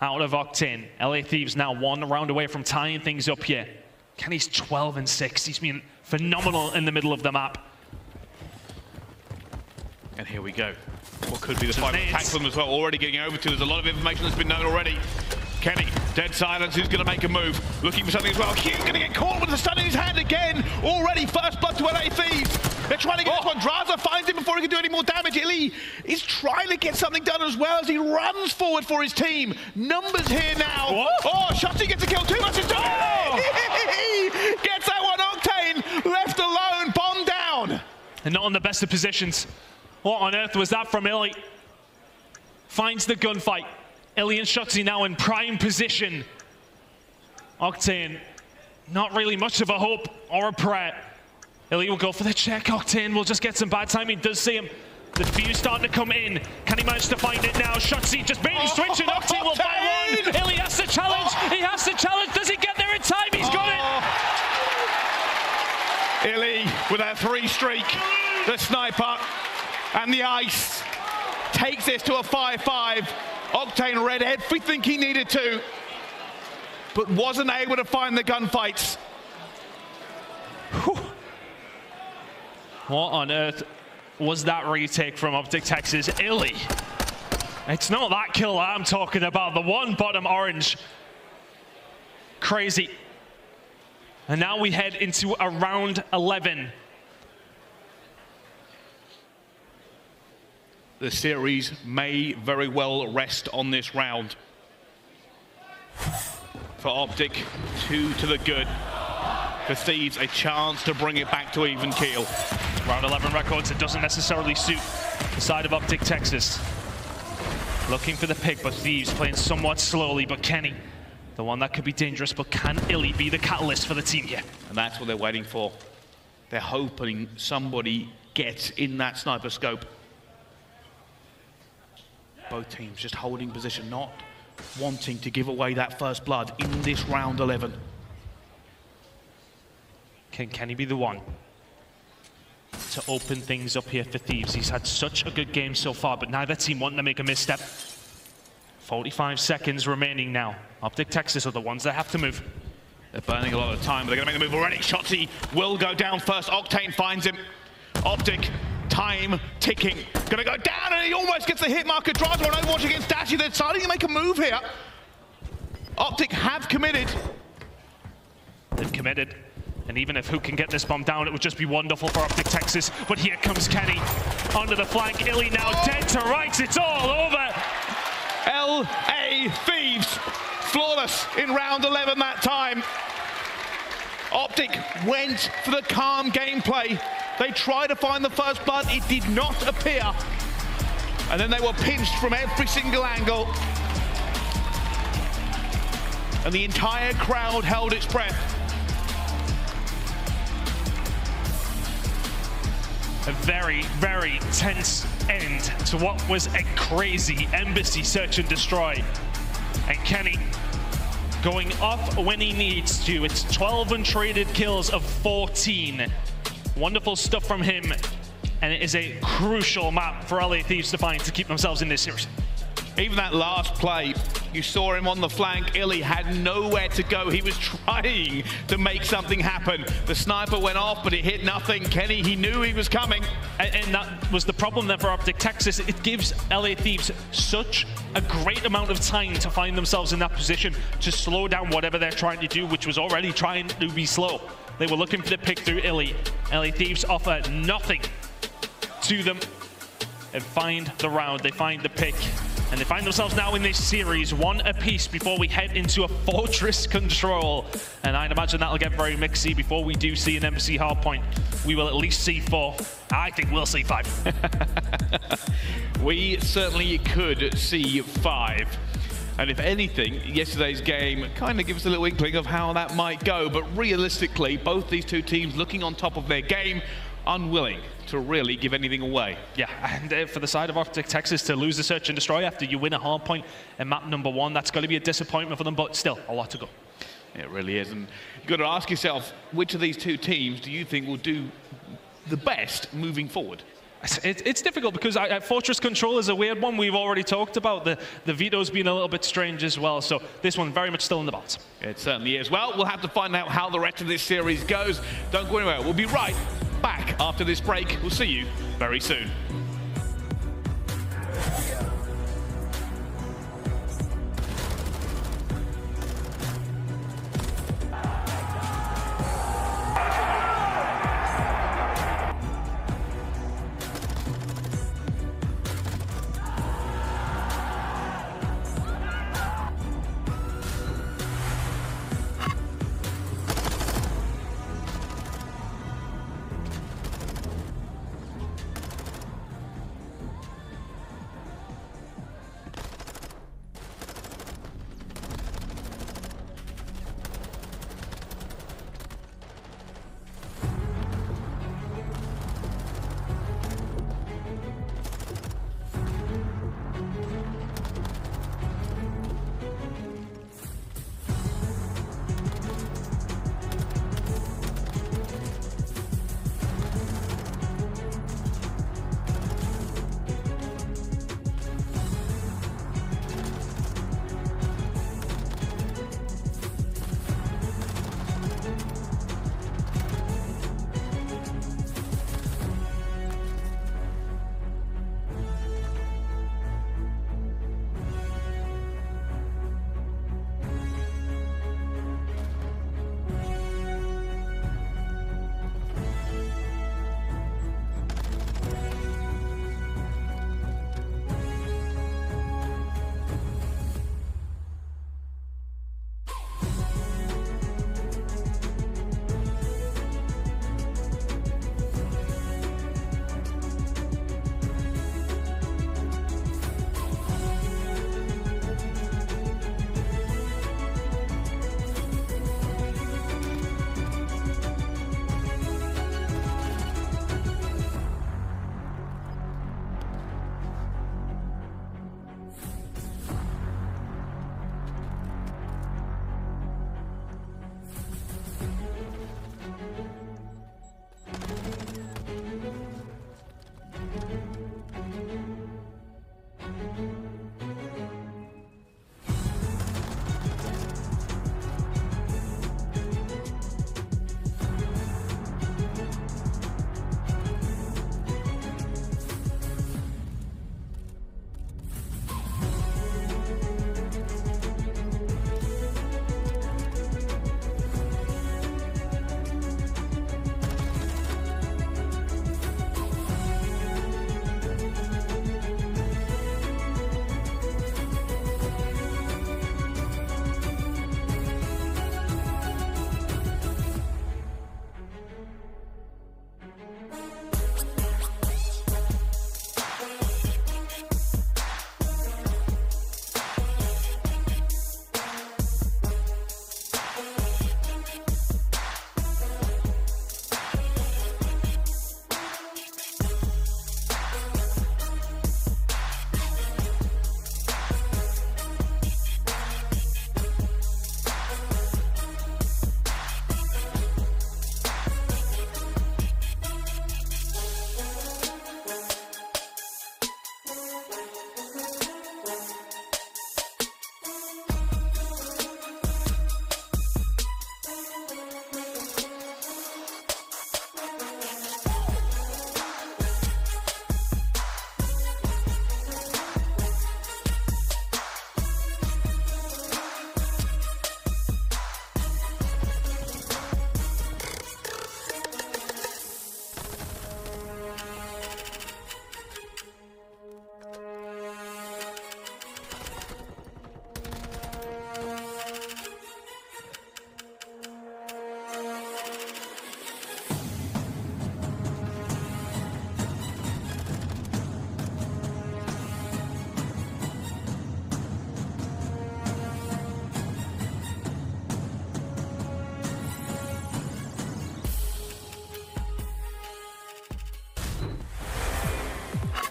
out of Octane. LA Thieves now 1 round away from tying things up here. Kenny's 12 and 6. He's been phenomenal in the middle of the map. And here we go. What could be the final attack for them as well, already getting over to. There's a lot of information that's been known already. Kenny, dead silence, who's going to make a move? Looking for something as well. Huke going to get caught with the stun in his hand again. Already first blood to LA Thieves. They're trying to get this one. Drazah finds him before he can do any more damage. iLLeY is trying to get something done as well as he runs forward for his team. Numbers here now. Oh, Shotzzy gets a kill. 2 versus 2. Oh! Gets that one. Octane left alone. Bomb down. And not on the best of positions. What on earth was that from iLLeY? Finds the gunfight. iLLeY and Shotzzy now in prime position. Octane, not really much of a hope or a prayer. iLLeY will go for the check. Octane will just get some bad timing. Does see him. The fuse starting to come in. Can he manage to find it now? Shotzzy just being switching. Octane will buy one. iLLeY has to challenge. He has to challenge. Does he get there in time? He's got it. iLLeY with that 3 streak. The sniper and the ice takes this to a 5-5. Octane read everything he needed to, but wasn't able to find the gunfights. Whew. What on earth was that retake from OpTic Texas? iLLeY. It's not that kill I'm talking about, the one bottom orange. Crazy. And now we head into a round 11. The series may very well rest on this round. For OpTic, 2 to the good. For Thieves, a chance to bring it back to even keel. Round 11 records, it doesn't necessarily suit the side of OpTic Texas. Looking for the pick, but Thieves playing somewhat slowly. But Kenny, the one that could be dangerous, but can iLLeY be the catalyst for the team here? And that's what they're waiting for. They're hoping somebody gets in that sniper scope. Both teams just holding position, not wanting to give away that first blood in this round 11. Can Kenny be the one to open things up here for Thieves? He's had such a good game so far, but neither team wanting to make a misstep. 45 seconds remaining now. OpTic Texas are the ones that have to move. They're burning a lot of time, but they're going to make the move already. Shotzzy will go down first. Octane finds him. OpTic, time ticking. Gonna go down, and he almost gets the hit marker. Drazah on Overwatch against Dashy. They're starting to make a move here. OpTic have committed. They've committed. And even if Huke can get this bomb down, it would just be wonderful for OpTic Texas. But here comes Kenny onto the flank. iLLeY now dead to rights. It's all over. LA Thieves, flawless in round 11 that time. OpTic went for the calm gameplay. They tried to find the first blood, it did not appear. And then they were pinched from every single angle. And the entire crowd held its breath. A very, very tense end to what was a crazy aBeZy search and destroy. And Kenny going off when he needs to. It's 12 untraded kills of 14. Wonderful stuff from him. And it is a crucial map for LA Thieves to find to keep themselves in this series. Even that last play You saw him on the flank. iLLeY had nowhere to go. He was trying to make something happen. The sniper went off, but it hit nothing. Kenny, he knew he was coming. And that was the problem then for OpTic Texas. It gives LA Thieves such a great amount of time to find themselves in that position to slow down whatever they're trying to do, which was already trying to be slow. They were looking for the pick through iLLeY. LA Thieves offer nothing to them and find the round. They find the pick. And they find themselves now in this series, 1 apiece before we head into a fortress control. And I'd imagine that'll get very mixy before we do see an embassy hardpoint. We will at least see 4. I think we'll see 5. We certainly could see 5. And if anything, yesterday's game kind of gives us a little inkling of how that might go. But realistically, both these two teams looking on top of their game, unwilling to really give anything away. Yeah, and for the side of OpTic Texas to lose the search and destroy after you win a hard point in map number 1, that's going to be a disappointment for them, but still a lot to go. It really is, and you've got to ask yourself, which of these two teams do you think will do the best moving forward? It's difficult because Fortress Control is a weird one. We've already talked about the veto's been a little bit strange as well, so this one very much still in the box. It certainly is. Well, we'll have to find out how the rest of this series goes. Don't go anywhere. We'll be right back after this break. We'll see you very soon.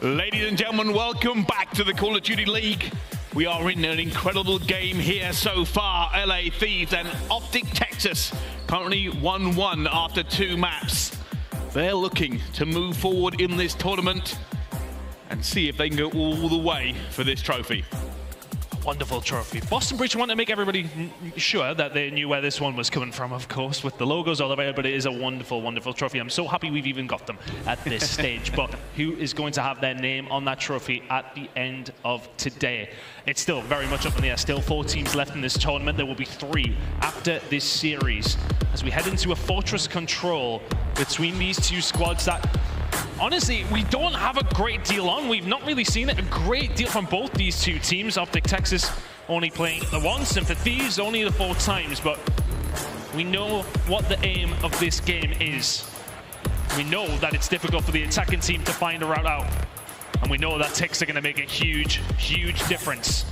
Ladies and gentlemen, welcome back to the Call of Duty League. We are in an incredible game here so far. LA Thieves and OpTic Texas currently 1-1 after 2 maps. They're looking to move forward in this tournament and see if they can go all the way for this trophy. Wonderful trophy. Boston Breach want to make everybody sure that they knew where this one was coming from, of course, with the logos all over it, but it is a wonderful, wonderful trophy. I'm so happy we've even got them at this stage, but who is going to have their name on that trophy at the end of today? It's still very much up in the air. Still 4 teams left in this tournament. There will be 3 after this series as we head into a fortress control between these 2 squads that honestly, we don't have a great deal on. We've not really seen it a great deal from both these 2 teams. OpTic Texas only playing the once, and for Thieves only the 4 times, but we know what the aim of this game is. We know that it's difficult for the attacking team to find a route out, and we know that ticks are going to make a huge, huge difference.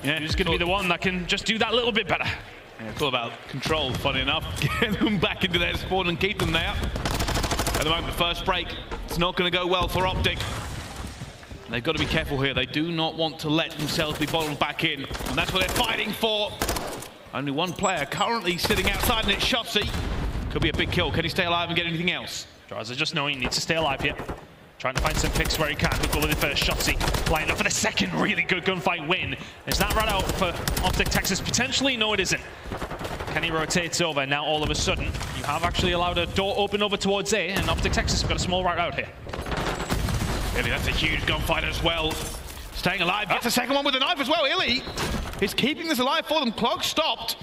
Yeah, who's going to be the one that can just do that little bit better? Yeah, it's all about control, funny enough. Get them back into their spawn and keep them there. At the moment, the first break, it's not going to go well for OpTic. They've got to be careful here. They do not want to let themselves be bottled back in, and that's what they're fighting for. Only one player currently sitting outside, and it's Shotzzy. Could be a big kill. Can he stay alive and get anything else? Drazah just knowing he needs to stay alive here. Trying to find some picks where he can. He'll go with it first. Shotzzy lined up for the second really good gunfight win. Is that right out for OpTic Texas? Potentially, no it isn't. Kenny rotates over, now all of a sudden, you have actually allowed a door open over towards A, and OpTic Texas have got a small route out here. Really, that's a huge gunfight as well. Staying alive, gets a second one with a knife as well. iLLeY is keeping this alive for them. Clock stopped.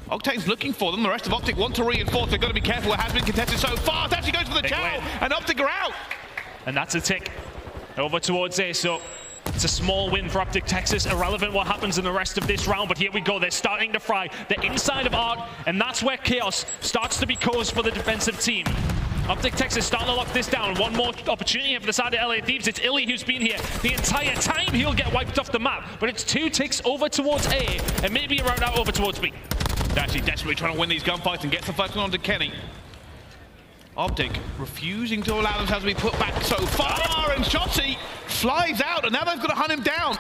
Octane's looking for them. The rest of OpTic want to reinforce. They've got to be careful. It has been contested so far. Dashy goes for the chow, and OpTic are out. And that's a tick over towards A, so it's a small win for OpTic Texas. Irrelevant what happens in the rest of this round, but here we go. They're starting to fry the inside of Art, and that's where chaos starts to be caused for the defensive team. OpTic Texas starting to lock this down. One more opportunity here for the side of LA Thieves. It's iLLeY who's been here the entire time. He'll get wiped off the map, but it's 2 ticks over towards A, and maybe a route out over towards B. Dashy desperately trying to win these gunfights and gets the first one onto Kenny. OpTic refusing to allow themselves to be put back so far, and Shotzzy flies out, and now they've got to hunt him down.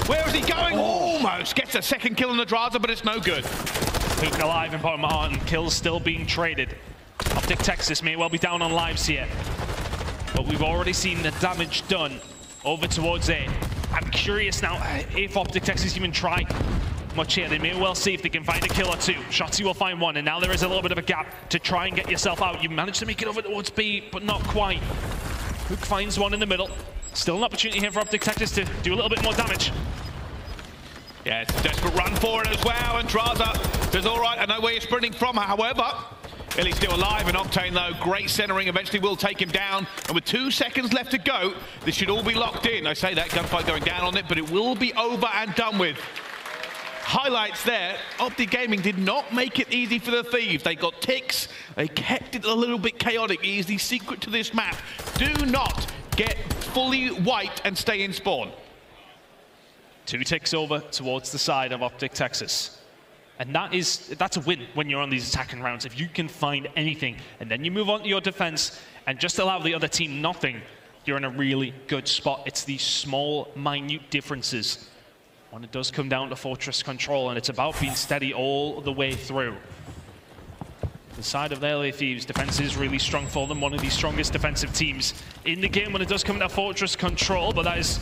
Where is he going? Almost gets a second kill on the Drazah, but it's no good. Huke alive in bottom heart, and kills still being traded. OpTic Texas may well be down on lives here, but we've already seen the damage done over towards A. I'm curious now if OpTic Texas even try much here. They may well see if they can find a kill or 2. Shotzzy will find one, and now there is a little bit of a gap to try and get yourself out. You managed to make it over towards B, but not quite. Huke finds one in the middle. Still an opportunity here for OpTic Texas to do a little bit more damage. Yeah, it's a desperate run for it as well, and Drazah says, all right, I know where you're sprinting from. However, iLLeY's still alive, and Octane, though, great centering, eventually will take him down. And with 2 seconds left to go, this should all be locked in. I say that, gunfight going down on it, but it will be over and done with. Highlights there, OpTic Gaming did not make it easy for the Thieves. They got ticks, they kept it a little bit chaotic. It is the secret to this map. Do not get fully wiped and stay in spawn. 2 ticks over towards the side of OpTic Texas. And that's a win when you're on these attacking rounds. If you can find anything, and then you move on to your defense and just allow the other team nothing, you're in a really good spot. It's these small, minute differences when it does come down to fortress control, and it's about being steady all the way through. The side of the LA Thieves, defense is really strong for them. One of the strongest defensive teams in the game when it does come to fortress control, but that is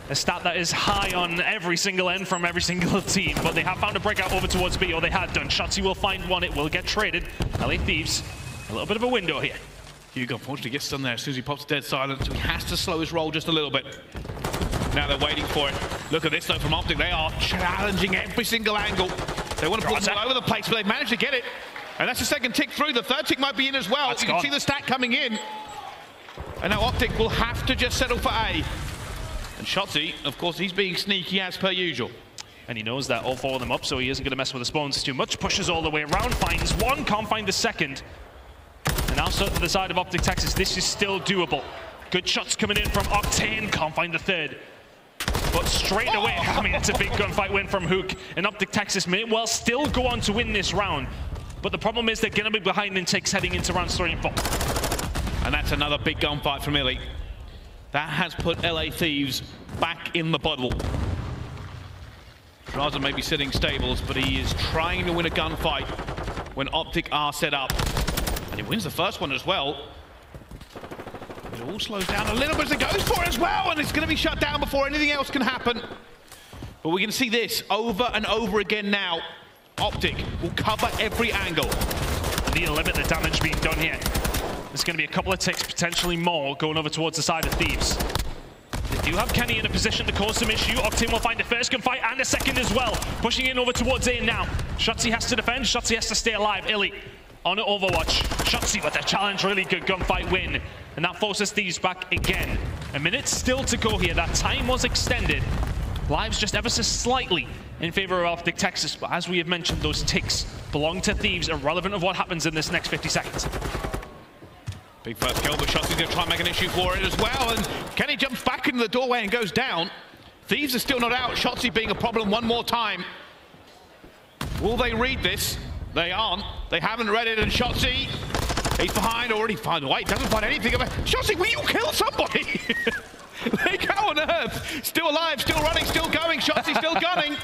a stat that is high on every single end from every single team. But they have found a breakout over towards B, or they had done. Shotzzy will find one, it will get traded. LA Thieves, a little bit of a window here. Huke unfortunately gets done there as soon as he pops dead silent, so he has to slow his roll just a little bit. Now they're waiting for it. Look at this though from OpTic. They are challenging every single angle. They want to put them all over the place, but they've managed to get it. And that's the second tick through. The third tick might be in as well. You can see the stack coming in. And now OpTic will have to just settle for A. And Shotzzy, of course, he's being sneaky as per usual. And he knows that all 4 of them up, so he isn't going to mess with the spawns too much. Pushes all the way around, finds one, can't find the second. And now to the side of OpTic Texas, this is still doable. Good shots coming in from Octane, can't find the third. But straight away, I mean, it's a big gunfight win from Huke. And OpTic Texas may well still go on to win this round. But the problem is they're going to be behind in ticks heading into rounds 3 and 4. And that's another big gunfight from iLLeY. That has put aLLeY Thieves back in the bottle. Drazah may be sitting stables, but he is trying to win a gunfight when OpTic are set up. And he wins the first one as well. It all slows down a little bit as it goes for it as well, and it's going to be shut down before anything else can happen. But we can see this over and over again now. OpTic will cover every angle. Need to limit the damage being done here. There's going to be a couple of ticks, potentially more, going over towards the side of Thieves. They do have Kenny in a position to cause some issue. Octane will find the first gunfight and a second as well. Pushing in over towards A now. Shotzzy has to defend. Shotzzy has to stay alive. iLLeY on Overwatch. Shotzzy with a challenge. Really good gunfight win. And that forces Thieves back again. A minute still to go here. That time was extended. Lives just ever so slightly in favor of OpTic Texas. But as we have mentioned, those ticks belong to Thieves, irrelevant of what happens in this next 50 seconds. Big first kill, but Shotzzy's going to try and make an issue for it as well. And Kenny jumps back into the doorway and goes down. Thieves are still not out. Shotzzy being a problem one more time. Will they read this? They aren't. They haven't read it, and Shotzzy, he's behind, already found White. Doesn't find anything about Shotzzy, will you kill somebody? Like, how on earth? Still alive, still running, still going. Shotzzy still gunning.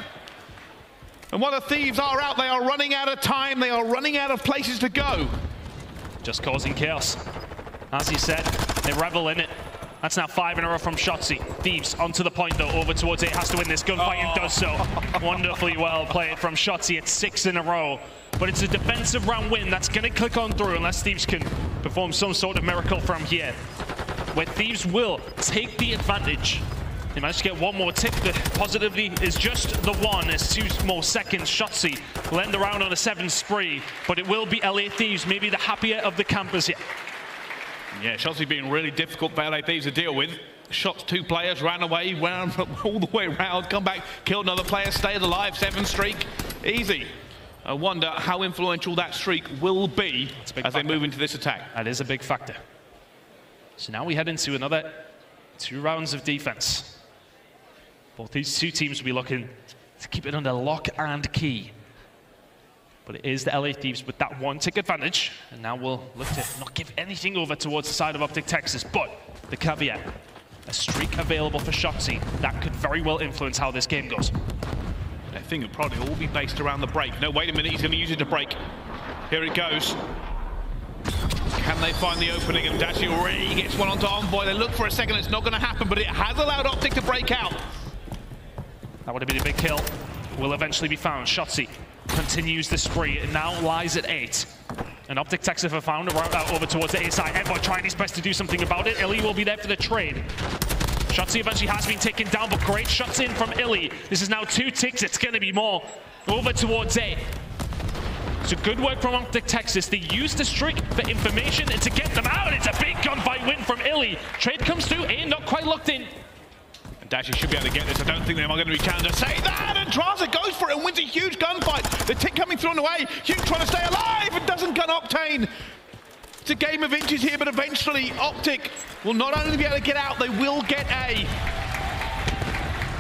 And while the Thieves are out, they are running out of time. They are running out of places to go. Just causing chaos. As he said, they revel in it. That's now 5 in a row from Shotzzy. Thieves onto the point though, over towards it, has to win this gunfight and does so. Wonderfully well played from Shotzzy. It's 6 in a row. But it's a defensive round win that's going to click on through unless Thieves can perform some sort of miracle from here. Where Thieves will take the advantage. They managed to get one more tick. The positivity is just the one as 2 more seconds. Shotzzy will end the round on a 7 spree, but it will be aLLeY Thieves, maybe the happier of the campers here. Yeah, Shotzzy being really difficult for aLLeY Thieves to deal with. Shots 2 players, ran away, went all the way around, come back, killed another player, stayed alive, 7 streak. Easy. I wonder how influential that streak will be as they move into this attack. That is a big factor. So now we head into another 2 rounds of defense. Both these 2 teams will be looking to keep it under lock and key. But it is the aLLeY Thieves with that 1 tick advantage. And now we'll look to not give anything over towards the side of OpTic Texas. But the caveat, a streak available for Shotzzy, that could very well influence how this game goes. I think it'll probably all be based around the break. No, wait a minute, he's going to use it to break. Here it goes. Can they find the opening? And Dashy already gets one onto Envoy. They look for a second, it's not going to happen, but it has allowed OpTic to break out. That would have been a big kill. Will eventually be found. Shotzzy continues the spree. It now lies at 8. And OpTic Texas have found a route out over towards the A side. Envoy trying his best to do something about it. iLLeY will be there for the trade. Shotzzy eventually has been taken down, but great shots in from iLLeY. This is now 2 ticks. It's going to be more. Over towards A. So good work from OpTic Texas. They used the streak for information and to get them out. It's a big gunfight win from iLLeY. Trade comes through. A not quite locked in. Dashy should be able to get this. I don't think they're going to be challenged. Say that, and Drazah goes for it and wins a huge gunfight. The tick coming through on the way. Huke trying to stay alive and doesn't gun Octane. It's a game of inches here, but eventually OpTic will not only be able to get out, they will get A.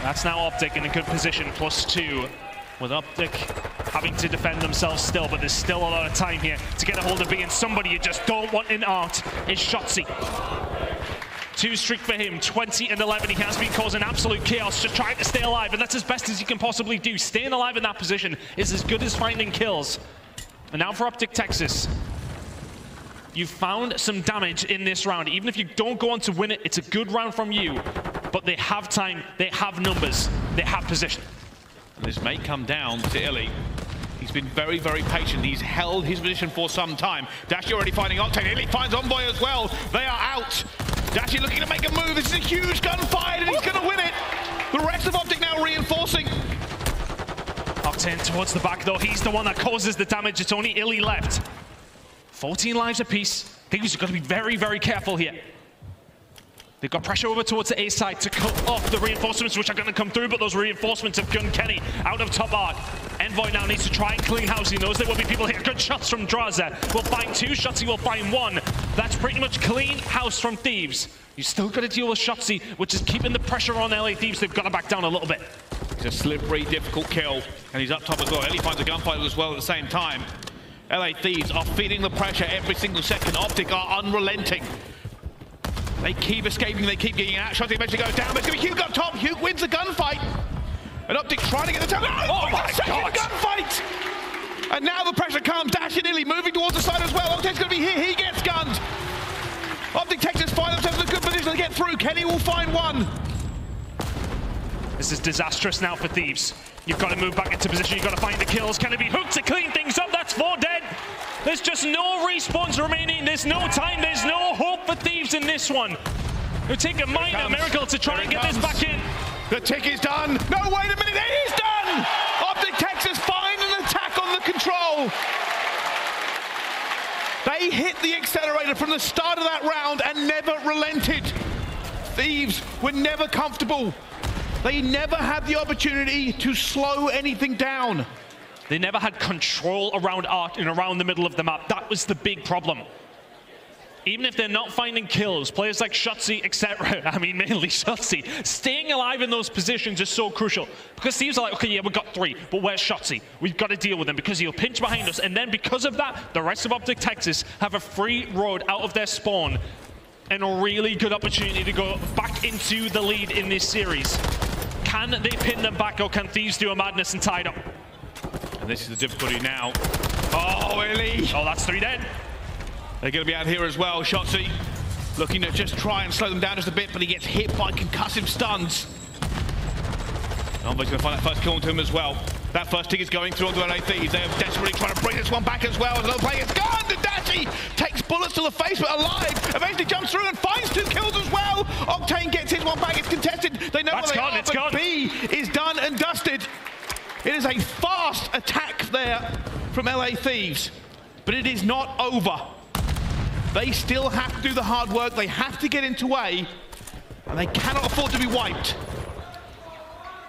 That's now OpTic in a good position, +2. With OpTic having to defend themselves still, but there's still a lot of time here to get a hold of B, and somebody you just don't want in art is Shotzzy. 2 streak for him, 20 and 11. He has been causing absolute chaos, just trying to stay alive, and that's as best as you can possibly do. Staying alive in that position is as good as finding kills. And now for OpTic Texas. You've found some damage in this round. Even if you don't go on to win it, it's a good round from you. But they have time, they have numbers, they have position. And this may come down to iLLeY. He's been very, very patient. He's held his position for some time. Dashy already finding Octane. iLLeY finds Envoy as well. They are out. Dashy looking to make a move. This is a huge gunfight, and he's going to win it. The rest of OpTic now reinforcing. Octane towards the back, though. He's the one that causes the damage. It's only iLLeY left. 14 lives apiece. Things are going to be very, very careful here. They've got pressure over towards the A side to cut off the reinforcements, which are going to come through, but those reinforcements have gunned Kenny out of top arc. Envoy now needs to try and clean house. He knows there will be people here. Good shots from Drazah. We'll find 2. Shotzzy will find 1. That's pretty much clean house from Thieves. You still got to deal with Shotzzy, which is keeping the pressure on aLLeY Thieves. They've got to back down a little bit. It's a slippery, difficult kill, and he's up top as well. iLLeY finds a gunfight as well at the same time. aLLeY Thieves are feeding the pressure every single second. OpTic are unrelenting. They keep escaping, they keep getting out. Shotzzy eventually goes down, but it's going to be Huke up top. Huke wins the gunfight. And OpTic trying to get the tower. Oh my God! Gunfight! And now the pressure comes. Dashy and iLLeY moving towards the side as well. OpTic's going to be here. He gets gunned. OpTic Texas find themselves in a good position to get through. Kenny will find one. This is disastrous now for Thieves. You've got to move back into position. You've got to find the kills. Can it be Huke to clean things up? That's 4 dead. There's just no respawns remaining. There's no time. There's no hope for Thieves in this one. It'll take a minor miracle to try and get this back in. The tick is done. No, wait a minute. It is done. OpTic Texas find an attack on the control. They hit the accelerator from the start of that round and never relented. Thieves were never comfortable. They never had the opportunity to slow anything down. They never had control around Art and around the middle of the map. That was the big problem. Even if they're not finding kills, players like Shotzzy, etc., I mean mainly Shotzzy, staying alive in those positions is so crucial. Because Thieves are like, okay, yeah, we've got 3, but where's Shotzzy? We've got to deal with him because he'll pinch behind us. And then because of that, the rest of OpTic Texas have a free road out of their spawn and a really good opportunity to go back into the lead in this series. Can they pin them back, or can Thieves do a madness and tie it up? And this is the difficulty now. Oh, iLLeY! Oh, that's 3 dead. They're going to be out here as well. Shotzzy looking to just try and slow them down just a bit, but he gets hit by concussive stuns. Envoy's going to find that first kill onto him as well. That first tick is going through onto LA Thieves. They are desperately trying to bring this one back as well. Another player is gone. And Dashy takes bullets to the face, but alive. Eventually jumps through and finds 2 kills as well. Octane gets his one back. It's contested. They know where they are, but B is done and dusted. It is a fast attack there from LA Thieves, but it is not over. They still have to do the hard work. They have to get into A, and they cannot afford to be wiped.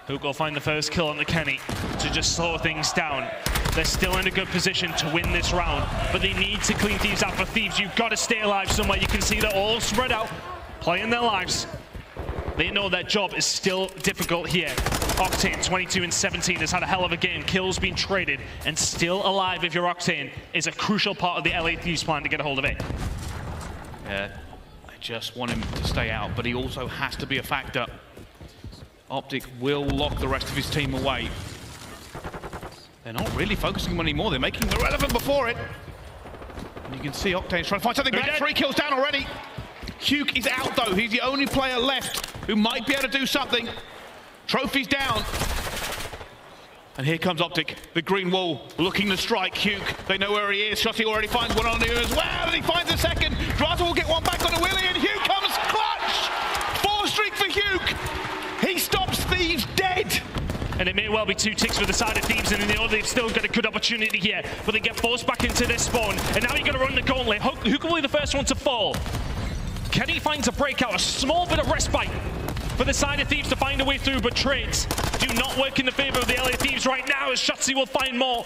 Huke will find the first kill on the Kenny to just slow things down. They're still in a good position to win this round, but they need to clean Thieves out. For Thieves, you've got to stay alive somewhere. You can see they're all spread out, playing their lives. They know that job is still difficult here. Octane, 22 and 17, has had a hell of a game. Kills been traded, and still alive if you're Octane is a crucial part of the LA Thieves plan to get a hold of it. Yeah, I just want him to stay out, but he also has to be a factor. OpTic will lock the rest of his team away. They're not really focusing on anymore. They're making him irrelevant before it. And you can see Octane's trying to find something back. 3 kills down already. Huke is out though. He's the only player left who might be able to do something. Trophy's down. And here comes OpTic, the green wall, looking to strike Huke. They know where he is. Shotzzy already finds one on him as well, and he finds a second. Drazah will get one back on iLLeY, and Huke comes clutch! 4 streak for Huke. He stops Thieves dead. And it may well be 2 ticks for the side of Thieves, and they've still got a good opportunity here. But they get forced back into their spawn, and now you're going to run the gauntlet. Huke will be the first one to fall. Kenny finds a breakout, a small bit of respite for the side of Thieves to find a way through, but trades do not work in the favor of the LA Thieves right now, as Shotzzy will find more.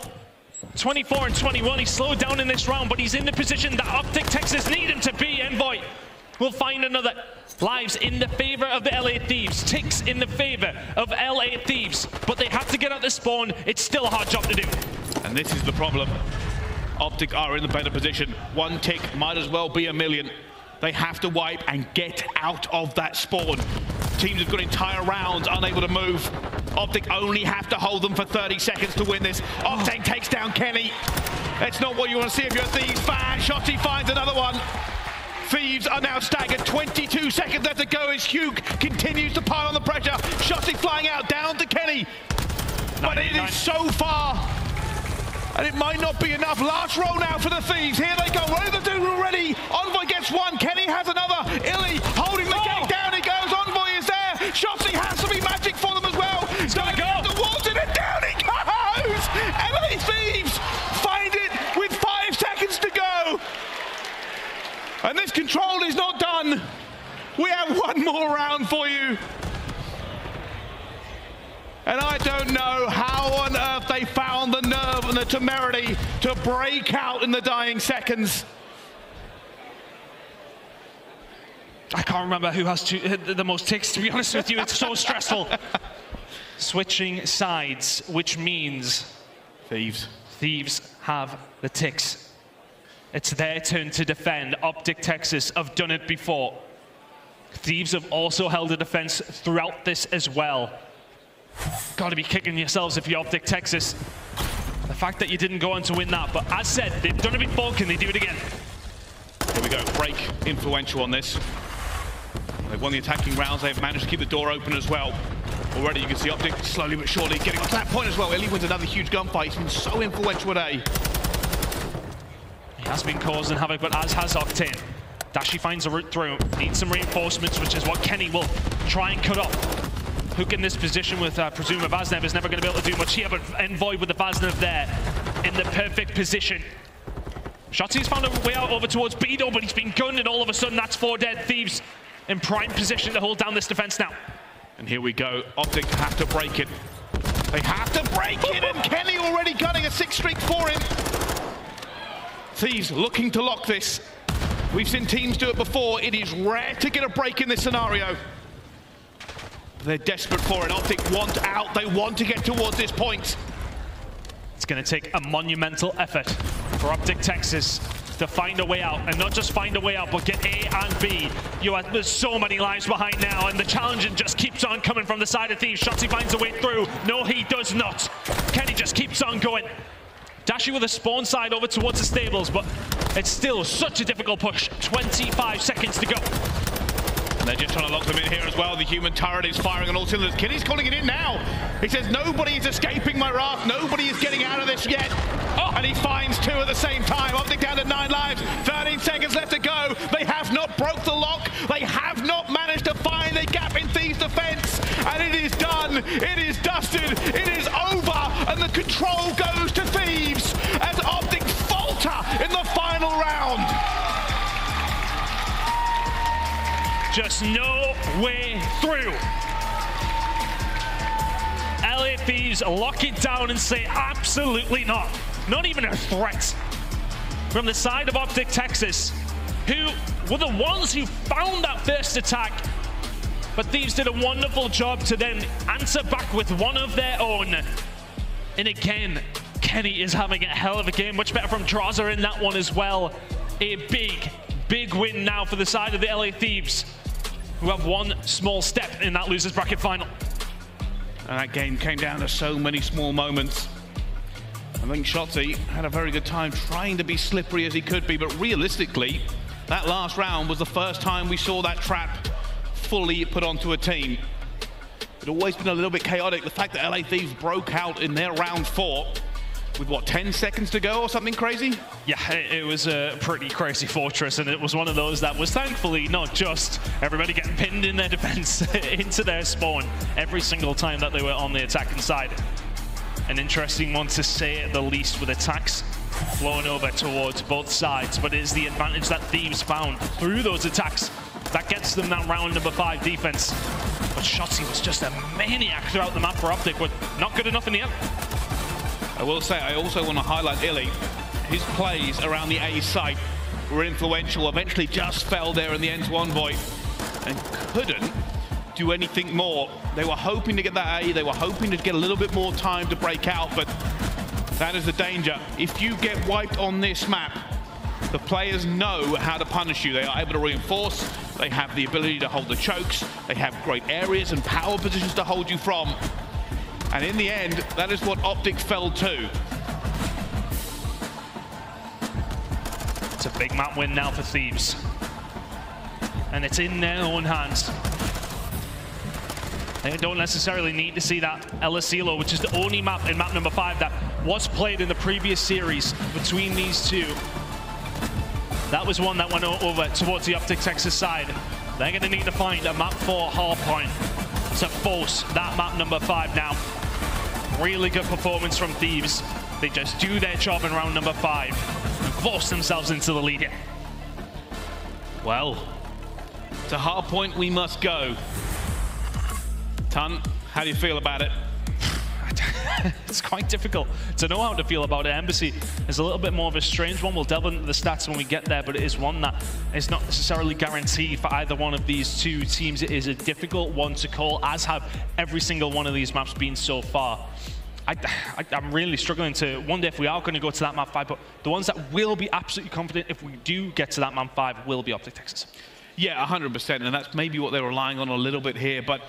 24 and 21, he's slowed down in this round, but he's in the position that OpTic Texas need him to be. Envoy will find another. Lives in the favor of the LA Thieves, ticks in the favor of LA Thieves, but they have to get out the spawn. It's still a hard job to do. And this is the problem. OpTic are in the better position. 1 tick might as well be a million. They have to wipe and get out of that spawn. Teams have got entire rounds unable to move. OpTic only have to hold them for 30 seconds to win this. Octane takes down Kenny. That's not what you want to see if you're a Thieves fan. Shotzzy finds another one. Thieves are now staggered. 22 seconds left to go as Huke continues to pile on the pressure. Shotzzy flying out down to Kenny. But it is so far. And it might not be enough. Last roll now for the Thieves. Here they go. What are they doing already? Envoy gets one. Kenny has another. iLLeY holding the gate down. He goes. Envoy is there. Shotzzy has to be magic for them as well. He's got to go. The walls in and down he goes. LA Thieves find it with 5 seconds to go. And this control is not done. We have one more round for you. And I don't know how on earth they found the nerve and the temerity to break out in the dying seconds. I can't remember who has the most ticks, to be honest with you. It's so stressful. Switching sides, which means Thieves have the ticks. It's their turn to defend. OpTic Texas have done it before. Thieves have also held a defense throughout this as well. Got to be kicking yourselves if you're OpTic Texas. The fact that you didn't go on to win that, but as said, they've done it before, can they do it again? Here we go, break influential on this. They've won the attacking rounds, they've managed to keep the door open as well. Already you can see OpTic slowly but surely getting on to that point as well. iLLeY wins another huge gunfight, he's been so influential today. He has been causing havoc, but as has Octane. Dashy finds a route through, needs some reinforcements, which is what Kenny will try and cut off. Huke in this position with presumed Vaznev is never going to be able to do much here, but Envoy with the Vaznev there in the perfect position. Shotzzy's found a way out over towards Beto, but he's been gunned, and all of a sudden that's 4 dead. Thieves in prime position to hold down this defense now. And here we go, OpTic have to break it. They have to break it, and Kenny already gunning a 6 streak for him. Thieves looking to lock this. We've seen teams do it before. It is rare to get a break in this scenario. They're desperate for it. OpTic want out. They want to get towards this point. It's going to take a monumental effort for OpTic Texas to find a way out, and not just find a way out, but get A and B. There's so many lives behind now, and the challenge just keeps on coming from the side of Thieves. Shotzzy finds a way through. No, he does not. Kenny just keeps on going. Dashy with a spawn side over towards the stables, but it's still such a difficult push. 25 seconds to go. And they're just trying to lock them in here as well. The human turret is firing on all cylinders. Kenny's calling it in now. He says, nobody is escaping my wrath. Nobody is getting out of this yet. Oh, and he finds 2 at the same time. OpTic down to 9 lives. 13 seconds left to go. They have not broke the lock. They have not managed to find a gap in Thieves' defense. And it is done. It is dusted. It is over. And the control goes to Thieves as OpTic falter in the final round. Just no way through. LA Thieves lock it down and say absolutely not. Not even a threat. From the side of OpTic Texas, who were the ones who found that first attack. But Thieves did a wonderful job to then answer back with one of their own. And again, Kenny is having a hell of a game. Much better from Drazah in that one as well. A big win now for the side of the LA Thieves, who have one small step in that losers bracket final. And that game came down to so many small moments. I think Shotzzy had a very good time trying to be slippery as he could be, but realistically, that last round was the first time we saw that trap fully put onto a team. It always been a little bit chaotic. The fact that LA Thieves broke out in their round 4 with what, 10 seconds to go or something crazy? Yeah, it was a pretty crazy fortress, and it was one of those that was thankfully not just everybody getting pinned in their defense into their spawn every single time that they were on the attacking side. An interesting one to say at the least, with attacks flowing over towards both sides, but it is the advantage that Thieves found through those attacks that gets them that round number 5 defense. But Shotzzy was just a maniac throughout the map for OpTic, but not good enough in the end. I will say, I also want to highlight iLLeY. His plays around the A site were influential, eventually just fell there in the end to Envoy and couldn't do anything more. They were hoping to get that A, they were hoping to get a little bit more time to break out, but that is the danger. If you get wiped on this map, the players know how to punish you. They are able to reinforce, they have the ability to hold the chokes, they have great areas and power positions to hold you from. And in the end, that is what OpTic fell to. It's a big map win now for Thieves. And it's in their own hands. They don't necessarily need to see that aBeZy, which is the only map in map number 5 that was played in the previous series between these two. That was one that went over towards the OpTic Texas side. They're going to need to find a map 4 hardpoint to force that map number 5 now. Really good performance from Thieves. They just do their job in round number 5 and force themselves into the lead. Well, to hardpoint we must go. Ton, how do you feel about it? It's quite difficult to know how to feel about it. aBeZy is a little bit more of a strange one. We'll delve into the stats when we get there, but it is one that is not necessarily guaranteed for either one of these two teams. It is a difficult one to call, as have every single one of these maps been so far. I'm really struggling to wonder if we are going to go to that map 5, but the ones that will be absolutely confident if we do get to that map 5 will be OpTic Texas. Yeah, 100%, and that's maybe what they're relying on a little bit here, but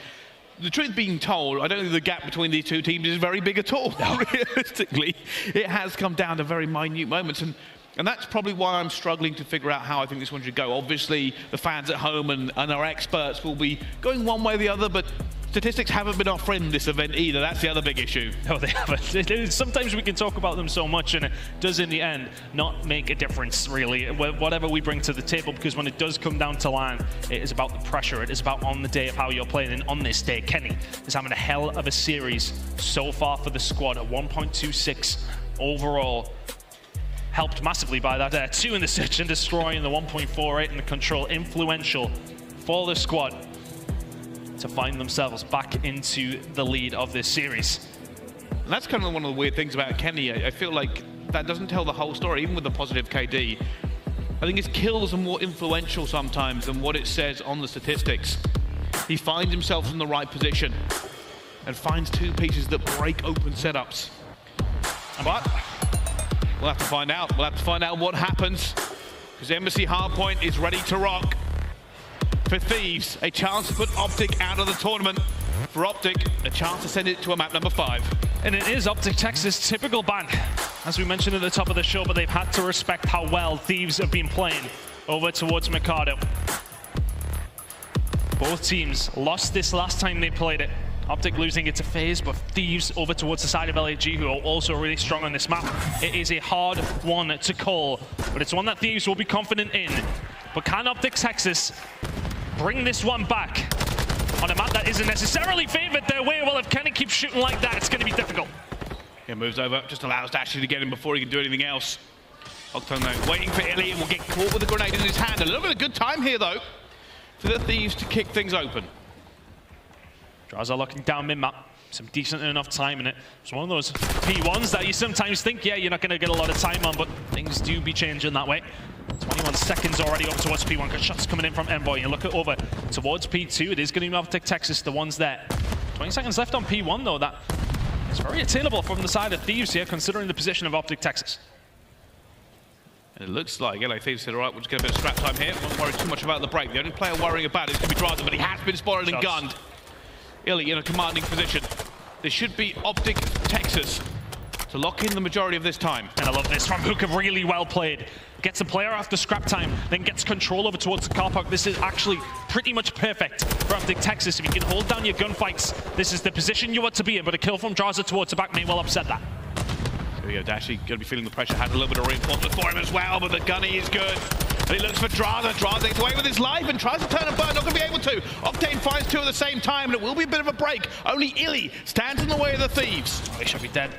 the truth being told, I don't think the gap between these two teams is very big at all. Realistically, it has come down to very minute moments, and that's probably why I'm struggling to figure out how I think this one should go. Obviously, the fans at home and our experts will be going one way or the other, but statistics haven't been our friend this event either. That's the other big issue. No, they haven't. Sometimes we can talk about them so much and it does in the end not make a difference really, whatever we bring to the table, because when it does come down to line, it is about the pressure. It is about on the day of how you're playing, and on this day, Kenny is having a hell of a series so far for the squad at 1.26 overall. Helped massively by that 2 in the search and destroy and the 1.48 in the control. Influential for the squad to find themselves back into the lead of this series. And that's kind of one of the weird things about Kenny. I feel like that doesn't tell the whole story, even with the positive KD. I think his kills are more influential sometimes than what it says on the statistics. He finds himself in the right position and finds 2 pieces that break open setups. But we'll have to find out. We'll have to find out what happens, because Embassy Hardpoint is ready to rock. For Thieves, a chance to put OpTic out of the tournament. For OpTic, a chance to send it to a map number 5. And it is OpTic Texas' typical ban, as we mentioned at the top of the show, but they've had to respect how well Thieves have been playing over towards Mikado. Both teams lost this last time they played it. OpTic losing it to FaZe, but Thieves over towards the side of LAG, who are also really strong on this map. It is a hard one to call, but it's one that Thieves will be confident in. But can OpTic Texas bring this one back on a map that isn't necessarily favored their way? Well, if Kenny keeps shooting like that, it's going to be difficult. Yeah, moves over, just allows Dashy to get him before he can do anything else. Octane though, waiting for iLLeY and will get caught with a grenade in his hand. A little bit of good time here though, for the Thieves to kick things open. Drazah looking down mid-map. Some decent enough time in it. It's one of those P1s that you sometimes think, yeah, you're not going to get a lot of time on, but things do be changing that way. 21 seconds already over towards P1, because shots coming in from Envoy. You look over towards P2, it is going to be OpTic Texas, the ones there. 20 seconds left on P1 though, that is very attainable from the side of Thieves here, considering the position of OpTic Texas. And it looks like LA Thieves said, all right, we'll just get a bit of scrap time here. Won't worry too much about the break. The only player worrying about it is going to be Drazah, but he has been spotted and gunned. iLLeY in a commanding position. This should be OpTic Texas to lock in the majority of this time. And I love this from Huke, really well played. Gets a player after scrap time, then gets control over towards the car park. This is actually pretty much perfect for OpTic Texas. If you can hold down your gunfights, this is the position you want to be in, but a kill from Drazah towards the back may well upset that. Here we go, Dashy going to be feeling the pressure, had a little bit of reinforcement for him as well, but the gunny is good. And he looks for Drazah. Drazah gets away with his life and tries to turn and burn, not going to be able to. Octane finds 2 at the same time, and it will be a bit of a break. Only iLLeY stands in the way of the Thieves. Oh, he should be dead.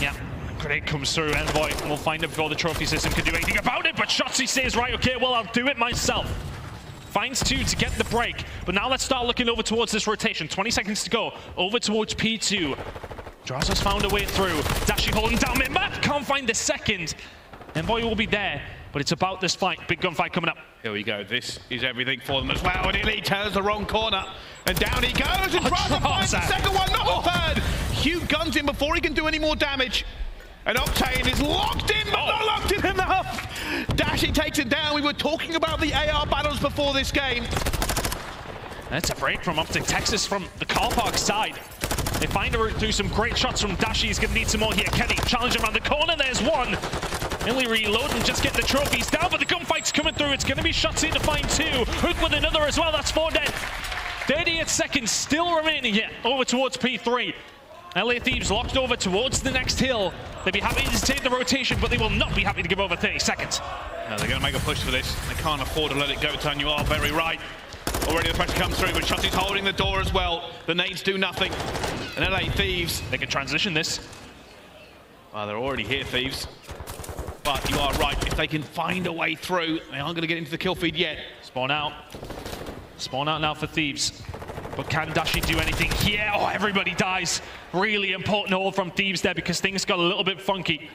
Yeah. Grenade comes through, Envoy, and we'll find him before the trophy system can do anything about it, but Shotzzy says, right, okay, well, I'll do it myself. Finds 2 to get the break, but now let's start looking over towards this rotation. 20 seconds to go, over towards P2. Drazah's found a way through. Dashy holding down mid-map, can't find the second. Envoy will be there, but it's about this fight. Big gunfight coming up. Here we go, this is everything for them as well, and iLLeY turns the wrong corner, and down he goes, and Drazah finds the second one, not the third. Huke guns him before he can do any more damage. And Octane is locked in, but not locked in enough. Dashy takes it down. We were talking about the AR battles before this game. That's a break from OpTic Texas from the car park side. They find a route through some great shots from Dashy. He's going to need some more here. Kenny challenging around the corner. There's one. iLLeY reload and just get the trophies down, but the gunfight's coming through. It's going to be Shotzzy to find 2. Huke with another as well. That's 4 dead. 38 seconds still remaining here. Over towards P3. LA Thieves locked over towards the next hill. They'd be happy to take the rotation, but they will not be happy to give over 30 seconds. No, they're going to make a push for this. They can't afford to let it go, Ton. You are very right. Already the pressure comes through, but Shotzzy's holding the door as well. The nades do nothing. And LA Thieves, they can transition this. Well, they're already here, Thieves. But you are right. If they can find a way through, they aren't going to get into the kill feed yet. Spawn out. Spawn out now for Thieves. But can Dashy do anything here? Oh, everybody dies. Really important hold from Thieves there, because things got a little bit funky.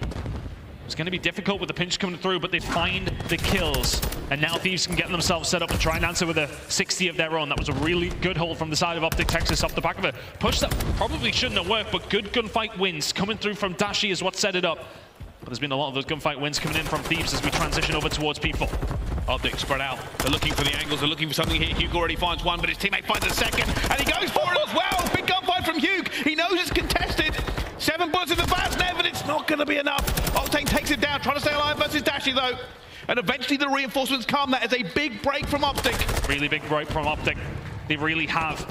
It's going to be difficult with the pinch coming through, but they find the kills. And now Thieves can get themselves set up and try and answer with a 60 of their own. That was a really good hold from the side of OpTic Texas off the back of a push that probably shouldn't have worked, but good gunfight wins coming through from Dashy is what set it up. But there's been a lot of those gunfight wins coming in from Thieves as we transition over towards P4. OpTic spread out. They're looking for the angles. They're looking for something here. Huke already finds one, but his teammate finds a second. And he goes for it as well. Big gunfight from Huke. He knows it's contested. 7 bullets in the Bance net, but it's not going to be enough. Octane takes it down, trying to stay alive versus Dashy though. And eventually the reinforcements come. That is a big break from OpTic. Really big break from OpTic. They really have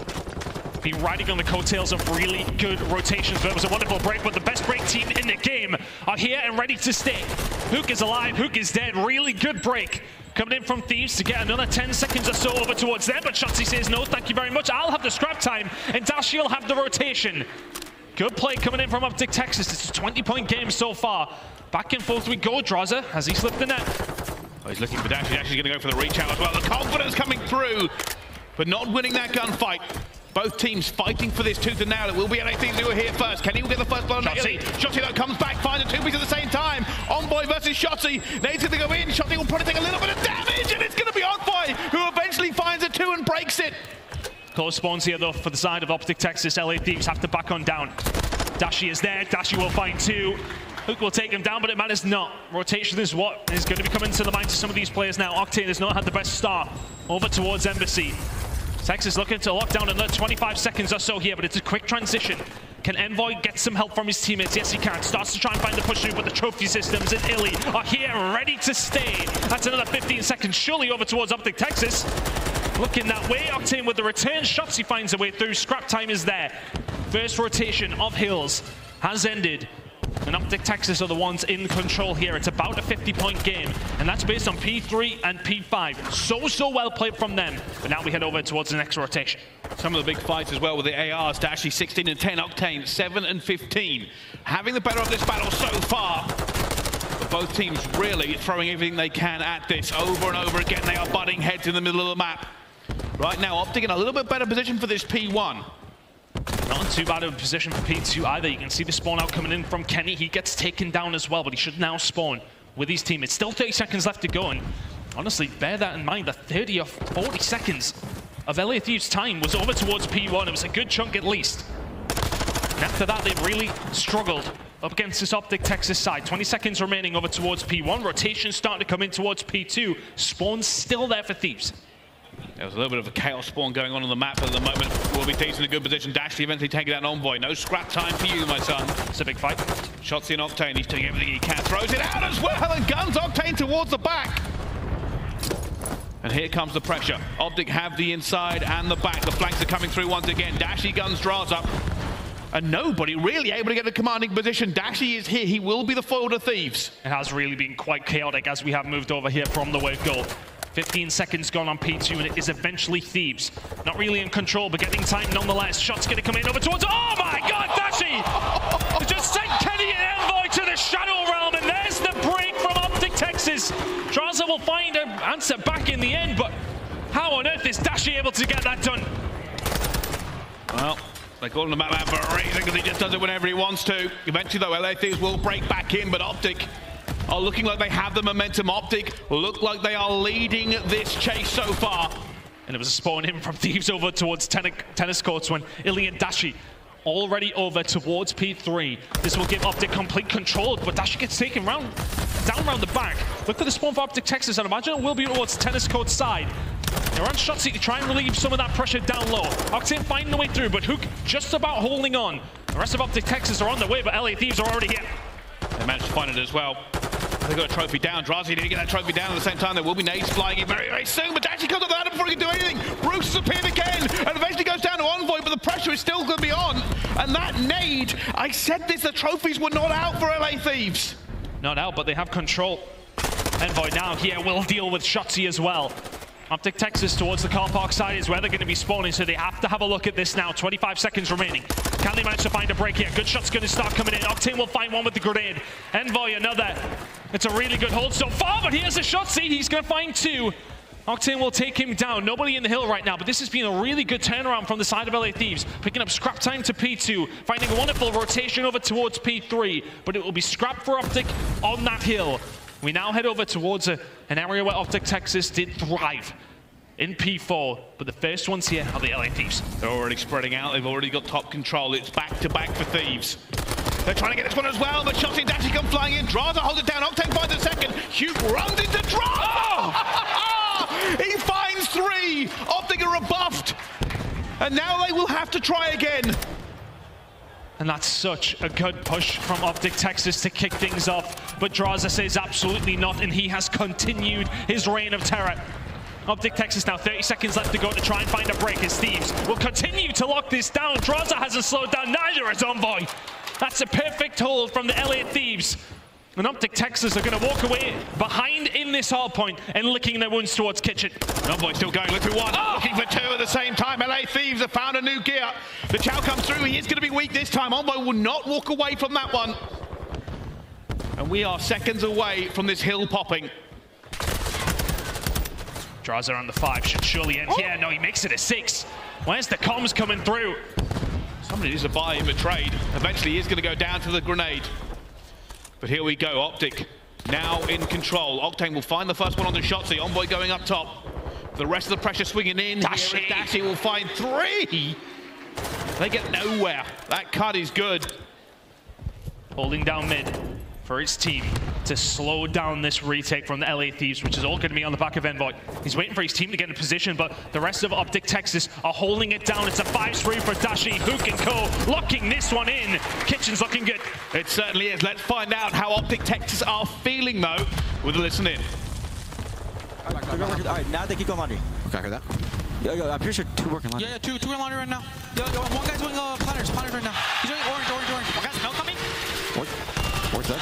been riding on the coattails of really good rotations. That was a wonderful break, but the best break team in the game are here and ready to stay. Huke is alive, Huke is dead. Really good break coming in from Thieves to get another 10 seconds or so over towards them, but Shotzzy says no, thank you very much. I'll have the scrap time, and Dashy will have the rotation. Good play coming in from OpTic Texas. It's a 20-point game so far. Back and forth we go. Drazah, has he slipped the net? Oh, he's looking for Dashy. Dashy's going to go for the reach out as well. The confidence coming through, but not winning that gunfight. Both teams fighting for this tooth and nail. It will be aLLeY who are here first. Can he get the first blow on Shotzzy? Shotzzy though comes back, finds a 2-piece at the same time. Envoy versus Shotzzy. Nade's going to go in. Shotzzy will probably take a little bit of damage, and it's going to be Envoy who eventually finds a 2 and breaks it. Close spawns here though for the side of OpTic Texas. aLLeY Thieves have to back on down. Dashy is there. Dashy will find 2. Huke will take him down, but it matters not. Rotation is what is going to be coming to the minds of some of these players now. Octane has not had the best start. Over towards aBeZy. Texas looking to lock down another 25 seconds or so here, but it's a quick transition. Can Envoy get some help from his teammates? Yes, he can. Starts to try and find the push through, but the trophy systems and iLLeY are here ready to stay. That's another 15 seconds, surely over towards OpTic Texas. Looking that way, Octane with the return. Shotzzy finds a way through. Scrap time is there. First rotation of Hills has ended. And OpTic Texas are the ones in control here. It's about a 50-point game, and that's based on P3 and P5. So well played from them. But now we head over towards the next rotation. Some of the big fights as well with the ARs. Dashy 16 and 10, Octane 7 and 15. Having the better of this battle so far. But both teams really throwing everything they can at this over and over again. They are butting heads in the middle of the map. Right now, OpTic in a little bit better position for this P1. Not in too bad of a position for P2 either. You can see the spawn out coming in from Kenny. He gets taken down as well, but he should now spawn with his team. It's still 30 seconds left to go, and honestly, bear that in mind. The 30 or 40 seconds of aLLeY Thieves' time was over towards P1. It was a good chunk at least. And after that, they really struggled up against this OpTic Texas side. 20 seconds remaining over towards P1. Rotation starting to come in towards P2. Spawn's still there for Thieves. There was a little bit of a chaos spawn going on the map at the moment. Will be Thieves in a good position. Dashy eventually taking out Envoy. No scrap time for you, my son. It's a big fight. Shotzzy and Octane. He's doing everything he can. Throws it out as well and guns Octane towards the back. And here comes the pressure. OpTic have the inside and the back. The flanks are coming through once again. Dashy guns Drazah. And nobody really able to get a commanding position. Dashy is here. He will be the foil to Thieves. It has really been quite chaotic as we have moved over here from the wave goal. 15 seconds gone on P2, and it is eventually Thieves. Not really in control, but getting time nonetheless. Shot's going to come in over towards... Oh my God, Dashy! Just sent Kenny and Envoy to the Shadow Realm, and there's the break from OpTic Texas. Drazah will find an answer back in the end, but how on earth is Dashy able to get that done? Well, they call him the map man for a reason, because he just does it whenever he wants to. Eventually, though, aLLeY Thieves will break back in, but OpTic are looking like they have the momentum. OpTic look like they are leading this chase so far. And it was a spawn in from Thieves over towards tennis courts when iLLeY and Dashy already over towards P3. This will give OpTic complete control, but Dashy gets taken down around the back. Look for the spawn for OpTic Texas, and imagine it will be towards tennis court side. They're on Shotzzy to try and relieve some of that pressure down low. Octane finding the way through, but Huke just about holding on. The rest of OpTic Texas are on the way, but aLLeY Thieves are already here. They managed to find it as well. They got a trophy down. Drazah didn't get that trophy down at the same time. There will be nades flying in very soon, but Dashy comes up with that before he can do anything. Bruce has appeared again and eventually goes down to Envoy, but the pressure is still going to be on. And that nade, I said this, the trophies were not out for aLLeY Thieves. Not out, but they have control. Envoy now here will deal with Shotzzy as well. OpTic Texas towards the car park side is where they're going to be spawning, so they have to have a look at this now. 25 seconds remaining. Can they manage to find a break here? Good shot's going to start coming in. Octane will find one with the grenade. Envoy another. It's a really good hold so far, but here's a Shotzzy. He's going to find 2. Octane will take him down. Nobody in the hill right now, but this has been a really good turnaround from the side of aLLeY Thieves. Picking up scrap time to P2, finding a wonderful rotation over towards P3, but it will be scrap for OpTic on that hill. We now head over towards an area where OpTic Texas did thrive in P4, but the first ones here are the aLLeY Thieves. They're already spreading out. They've already got top control. It's back-to-back for Thieves. They're trying to get this one as well, but Shotzzy and Dashy come flying in. Drazah holds it down. Octane finds a second. Huke runs into Drazah! He finds 3. OpTic are rebuffed. And now they will have to try again. And that's such a good push from OpTic Texas to kick things off. But Drazah says absolutely not, and he has continued his reign of terror. OpTic Texas now 30 seconds left to go to try and find a break. His Thieves will continue to lock this down. Drazah hasn't slowed down, neither has Envoy. That's a perfect hold from the LA Thieves. And OpTic Texas are going to walk away behind in this hard point and licking their wounds towards Kitchen. Envoy still going, looking for 1, looking for 2 at the same time. LA Thieves have found a new gear. The chow comes through, he is going to be weak this time. Envoy will not walk away from that one. And we are seconds away from this hill popping. Drazah on the 5 should surely end here. No, he makes it a 6. Where's the comms coming through? Somebody needs to buy him a trade. Eventually he is going to go down to the grenade. But here we go, OpTic now in control. Octane will find the first one on the Shotzzy. Envoy going up top. The rest of the pressure swinging in. Dashy will find 3. They get nowhere. That cut is good. Holding down mid for his team to slow down this retake from the LA Thieves, which is all going to be on the back of Envoy. He's waiting for his team to get in position, but the rest of OpTic Texas are holding it down. It's a 5-3 for Dashy, Huke and co, locking this one in. Kitchen's looking good. It certainly is. Let's find out how OpTic Texas are feeling, though, with a listen in. All right, now they keep going laundry. Okay, I heard that. Yo, I'm pretty sure 2 working laundry. Yeah, 2 in laundry right now. Yo, 1 guy's doing planners right now. He's doing orange. 1 guy's no coming. Where's that?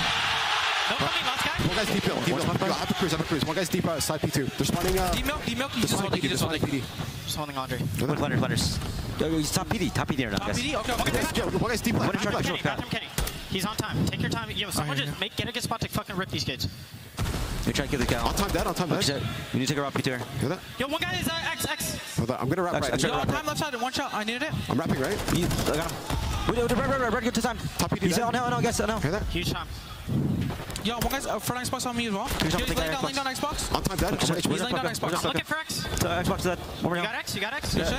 No coming, last guy. 1 guy's deep hill. I have a cruise. 1 guy's deep side P2. They're spawning. Deep milk. He's just holding PD. Just holding laundry. Planners. Yo, he's top PD right now. Top PD? Okay. 1 guy's deep left. Kenny. He's on time. Take your time. Yo, someone just get a good spot to fucking rip these kids. You're trying to get the guy. On time dead. We need to take a route P2 here. Hear that? Yo, 1 guy is X. Hold on, I'm gonna wrap right. Yo, on time left side in 1 shot. I needed it. I'm wrapping right. I got him. Right, good to time. Top PD. He's on now, I guess. No. Hear that? Huge time. Yo, 1 guy's front Xbox on me as well. He's laying down Xbox. On time dead. He's laying down Xbox. I'm looking for X. Xbox dead. You got X? Yeah.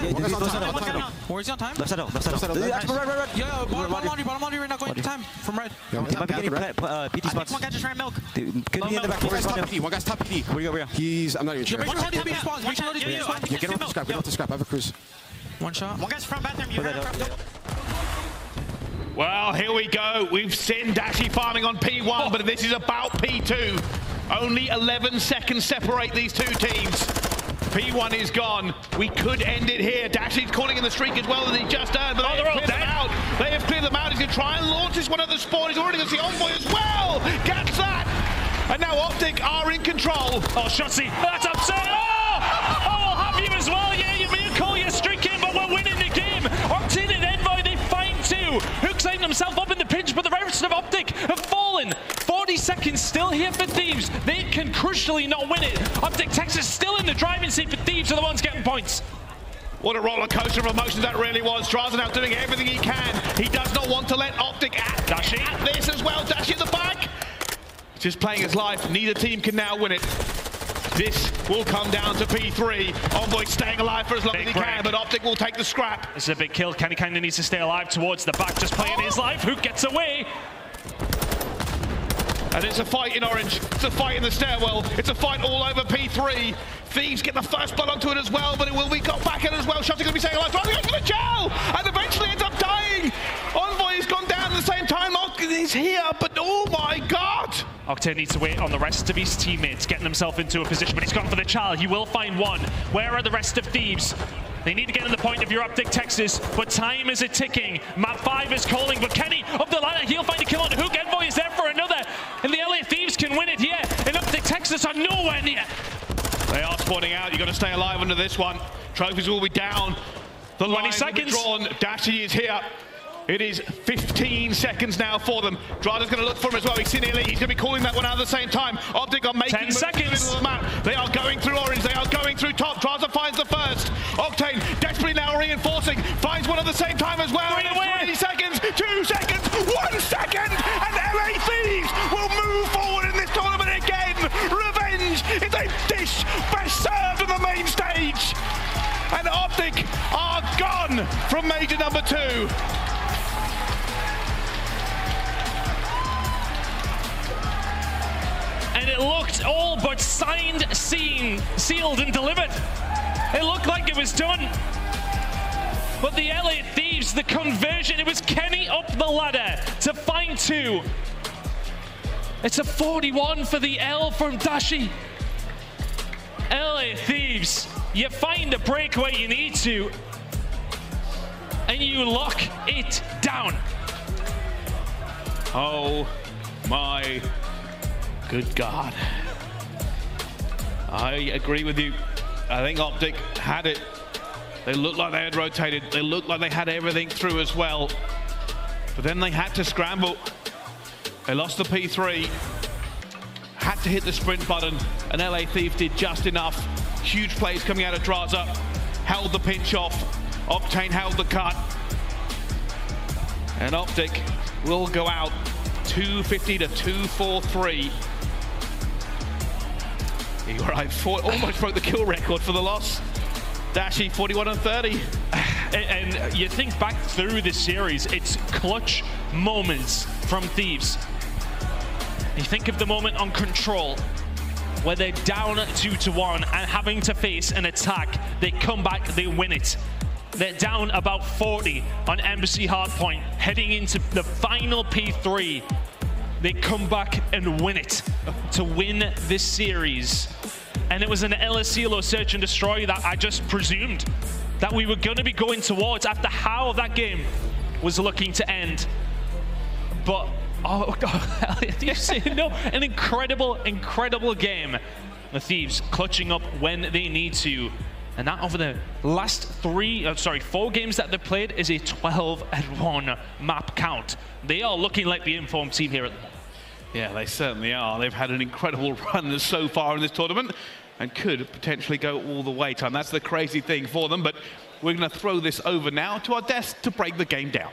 Where's he on time? Left side. Right. Yo, bottom laundry right now, going to time from red. He might be getting PT spots. 1 guy just ran milk. Could be in the back. 1 guy's top PD. Where you go? I'm not even sure. Make sure he spawns. Get off the scrap. Get off the scrap. I have a cruise. 1 shot. 1 guy's front bathroom. You heard Well, here we go. We've seen Dashy farming on P1, but this is about P2. Only 11 seconds separate these 2 teams. P1 is gone. We could end it here. Dashy's calling in the streak as well as he just earned, but they're all cleared them out. They have cleared them out. He's going to try and launch this one at the spawn. He's already going to see Envoy as well. Gets that. And now OpTic are in control. Oh, Shotzzy, that's upset. Oh, I'll have you as well. Yeah, you may call your streak in, but we're winning the game. Octane and Envoy, they find 2. Huke setting himself up in the pinch, but the rest of OpTic have fallen. 40 seconds still here for Thieves. They can crucially not win it. OpTic Texas still in the driving seat, but Thieves are the ones getting points. What a roller coaster of emotions that really was. Drazah now doing everything he can. He does not want to let OpTic at this as well. Dashy at the back. Just playing his life. Neither team can now win it. This will come down to P3. Envoy staying alive for as long as he can, but OpTic will take the scrap. This is a big kill. Kenny kind of needs to stay alive towards the back, just playing his life. Huke gets away. And it's a fight in orange. It's a fight in the stairwell. It's a fight all over P3. Thieves get the first blood onto it as well, but it will be got back in as well. Shotzzy going to be staying alive. Drazah goes for the gel! And eventually ends up dying. Envoy has gone down at the same time. Octane is here, but oh my god! Octane needs to wait on the rest of his teammates, getting himself into a position, but he's gone for the child. He will find 1. Where are the rest of Thieves? They need to get in the point of your OpTic Texas, but time is a-ticking. Map 5 is calling, but Kenny up the ladder, he'll find a kill on Huke. Envoy is there for another, and the LA Thieves can win it here, and OpTic Texas are nowhere near. They are spawning out. You've got to stay alive under this one. Trophies will be down. The 20 seconds. Drawn. Dashy is here. It is 15 seconds now for them. Drazah's going to look for him as well. He's seen iLLeY. He's going to be calling that one out at the same time. OpTic are making 10 seconds. The map. They are going through orange. They are going through top. Drazah finds the first. Octane desperately now reinforcing. Finds one at the same time as well. 20 seconds. 2 seconds. 1 second. And LA Thieves will move forward in this tournament again. Revenge is a dish best served on the main stage. And OpTic are gone from major number 2. And it looked all but signed, seen, sealed, and delivered. It looked like it was done. But the LA Thieves, the conversion, it was Kenny up the ladder to find 2. It's a 41 for the L from Dashy. LA Thieves, you find a breakaway you need to, and you lock it down. Oh my good God. I agree with you. I think OpTic had it. They looked like they had rotated. They looked like they had everything through as well. But then they had to scramble. They lost the P3. Had to hit the sprint button, and LA Thieves did just enough. Huge plays coming out of Drazah. Held the pinch off. Octane held the cut. And OpTic will go out 250 to 243. You're right, almost broke the kill record for the loss. Dashy 41 and 30. And you think back through this series, it's clutch moments from Thieves. You think of the moment on Control, where they're down 2-1 and having to face an attack. They come back, they win it. They're down about 40 on Embassy Hardpoint, heading into the final P3. They come back and win it to win this series. And it was an LSCLO search and destroy that I just presumed that we were going to be going towards after how that game was looking to end. But, oh God, you say no, an incredible, incredible game. The Thieves clutching up when they need to. And that over the last 4 games that they've played is a 12-1 map count. They are looking like the informed team here at the moment. Yeah, they certainly are. They've had an incredible run so far in this tournament and could potentially go all the way, Tom. That's the crazy thing for them, but we're going to throw this over now to our desk to break the game down.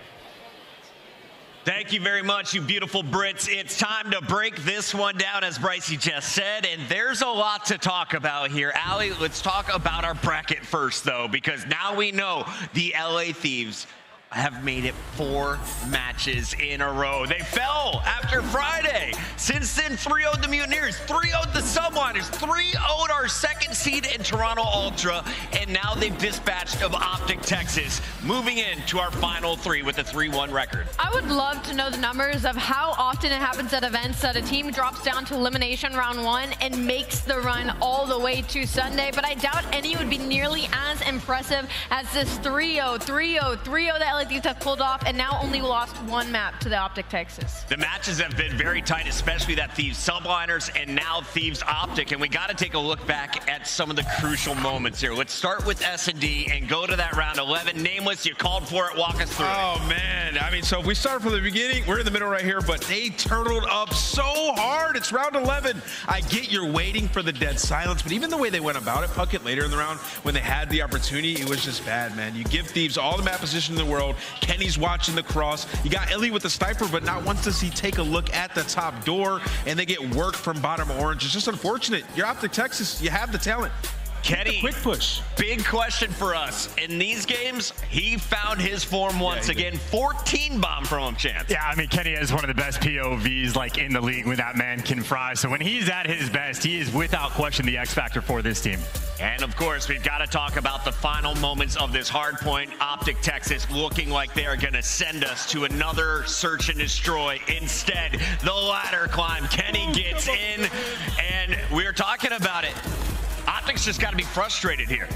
Thank you very much, you beautiful Brits. It's time to break this one down, as Brycey just said, and there's a lot to talk about here. aLLeY, let's talk about our bracket first, though, because now we know the LA Thieves have made it 4 matches in a row. They fell after Friday. Since then, 3-0'd the Mutineers, 3-0'd the Subliners, 3-0'd our second seed in Toronto Ultra, and now they've dispatched of OpTic Texas, moving into our final 3 with a 3-1 record. I would love to know the numbers of how often it happens at events that a team drops down to elimination round 1 and makes the run all the way to Sunday, but I doubt any would be nearly as impressive as this 3-0, 3-0, 3-0 that LA Thieves have pulled off, and now only lost 1 map to the OpTic Texas. The matches have been very tight, especially that Thieves Subliners and now Thieves OpTic, and we got to take a look back at some of the crucial moments here. Let's start with S&D and go to that round 11. Nameless, you called for it. Walk us through it. Oh, man. I mean, so if we start from the beginning, we're in the middle right here, but they turtled up so hard. It's round 11. I get you're waiting for the dead silence, but even the way they went about it, Puckett later in the round, when they had the opportunity, it was just bad, man. You give Thieves all the map position in the world. Kenny's watching the cross. You got iLLeY with the sniper, but not once does he take a look at the top door, and they get worked from bottom orange. It's just unfortunate. You're OpTic Texas. You have the talent. Kenny, quick push. Big question for us. In these games, he found his form once again. 14 bomb from him, Chance. Yeah, I mean, Kenny is one of the best POVs like in the league when that man can fry. So when he's at his best, he is without question the X factor for this team. And of course, we've got to talk about the final moments of this hard point. OpTic Texas looking like they are going to send us to another search and destroy. Instead, the ladder climb. Kenny gets in, and we're talking about it. OpTic's just got to be frustrated here.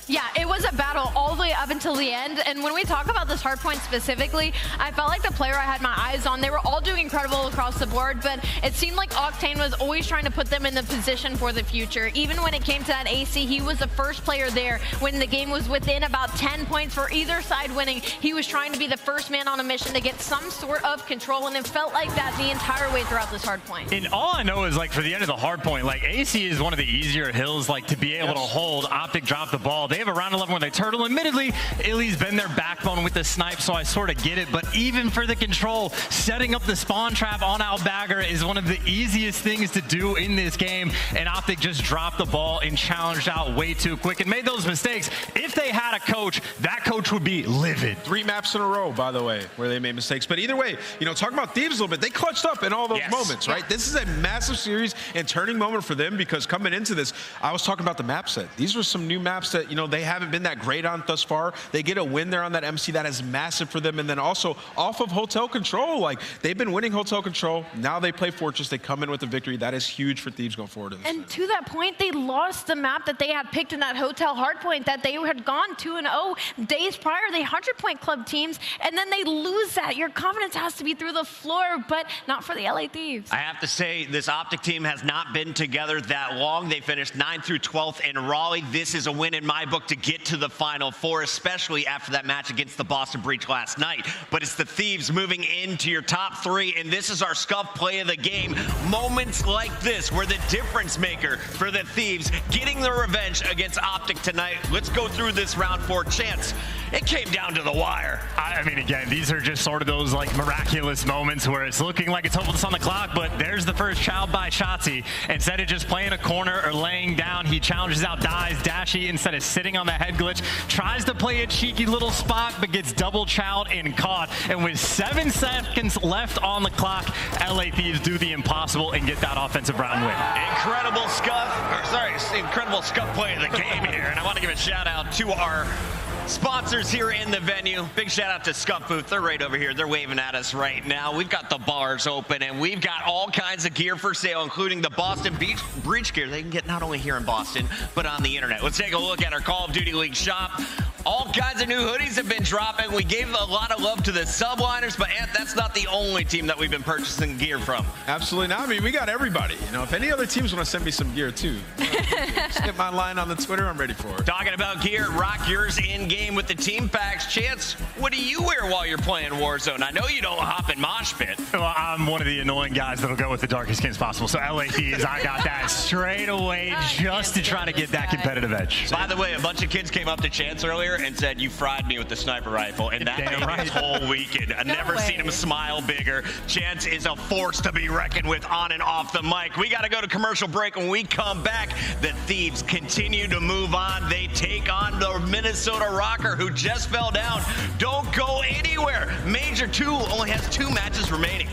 Yeah, it was a battle all the way up until the end. And when we talk about this hard point specifically, I felt like the player I had my eyes on, they were all doing incredible across the board, but it seemed like Octane was always trying to put them in the position for the future. Even when it came to that AC, he was the first player there when the game was within about 10 points for either side winning. He was trying to be the first man on a mission to get some sort of control, and it felt like that the entire way throughout this hard point. And all I know is, like, for the end of the hard point, like, AC is one of the easier hills, like, to be able to hold. OpTic dropped the ball. They have a round 11 where they turtle. Admittedly, iLLeY's been their backbone with the snipe, so I sort of get it. But even for the control, setting up the spawn trap on aBeZy is one of the easiest things to do in this game. And OpTic just dropped the ball and challenged out way too quick and made those mistakes. If they had a coach, that coach would be livid. 3 maps in a row, by the way, where they made mistakes. But either way, you know, talking about Thieves a little bit, they clutched up in all those moments, right? This is a massive series and turning moment for them, because coming into this, I was talking about the map set. These were some new maps that, you know, they haven't been that great on thus far. They get a win there on that MC. That is massive for them. And then also off of Hotel Control, like, they've been winning Hotel Control. Now they play Fortress. They come in with a victory. That is huge for Thieves going forward. And to that point, they lost the map that they had picked in that Hotel Hardpoint that they had gone 2-0 days prior. They 100-point club teams, and then they lose that. Your confidence has to be through the floor, but not for the LA Thieves. I have to say, this OpTic team has not been together that long. They finished 9th through 12th in Raleigh. This is a win in my book to get to the Final Four, especially after that match against the Boston Breach last night. But it's the Thieves moving into your top 3, and this is our scuff play of the game. Moments like this were the difference maker for the Thieves, getting the revenge against OpTic tonight. Let's go through this round 4. Chance, it came down to the wire. I mean, again, these are just sort of those like miraculous moments where it's looking like it's hopeless on the clock, but there's the first child by Shotzzy. Instead of just playing a corner or laying down, he challenges out Dashy instead of sitting on the head glitch, tries to play a cheeky little spot, but gets double chowed and caught. And with 7 seconds left on the clock, LA Thieves do the impossible and get that offensive round win. Incredible scuff play of the game here. And I want to give a shout out to our sponsors here in the venue. Big shout out to Scuff Booth. They're right over here. They're waving at us right now. We've got the bars open, and we've got all kinds of gear for sale, including the Boston Breach gear they can get not only here in Boston, but on the internet. Let's take a look at our Call of Duty League shop. All kinds of new hoodies have been dropping. We gave a lot of love to the Subliners, but Ant, that's not the only team that we've been purchasing gear from. Absolutely not. I mean, we got everybody. You know, if any other teams want to send me some gear too, just get my line on the Twitter. I'm ready for it. Talking about gear, rock yours in game with the team packs. Chance, what do you wear while you're playing Warzone? I know you don't hop in mosh pit. Well, I'm one of the annoying guys that'll go with the darkest skins possible. So LA Thieves, I got that straight away just to try to get that competitive edge. By the way, a bunch of kids came up to Chance earlier and said, you fried me with the sniper rifle, and that made his whole weekend. I've never seen him smile bigger. Chance is a force to be reckoned with on and off the mic. We got to go to commercial break. When we come back, the Thieves continue to move on. They take on the Minnesota Røkkr, who just fell down. Don't go anywhere. Major 2 only has 2 matches remaining.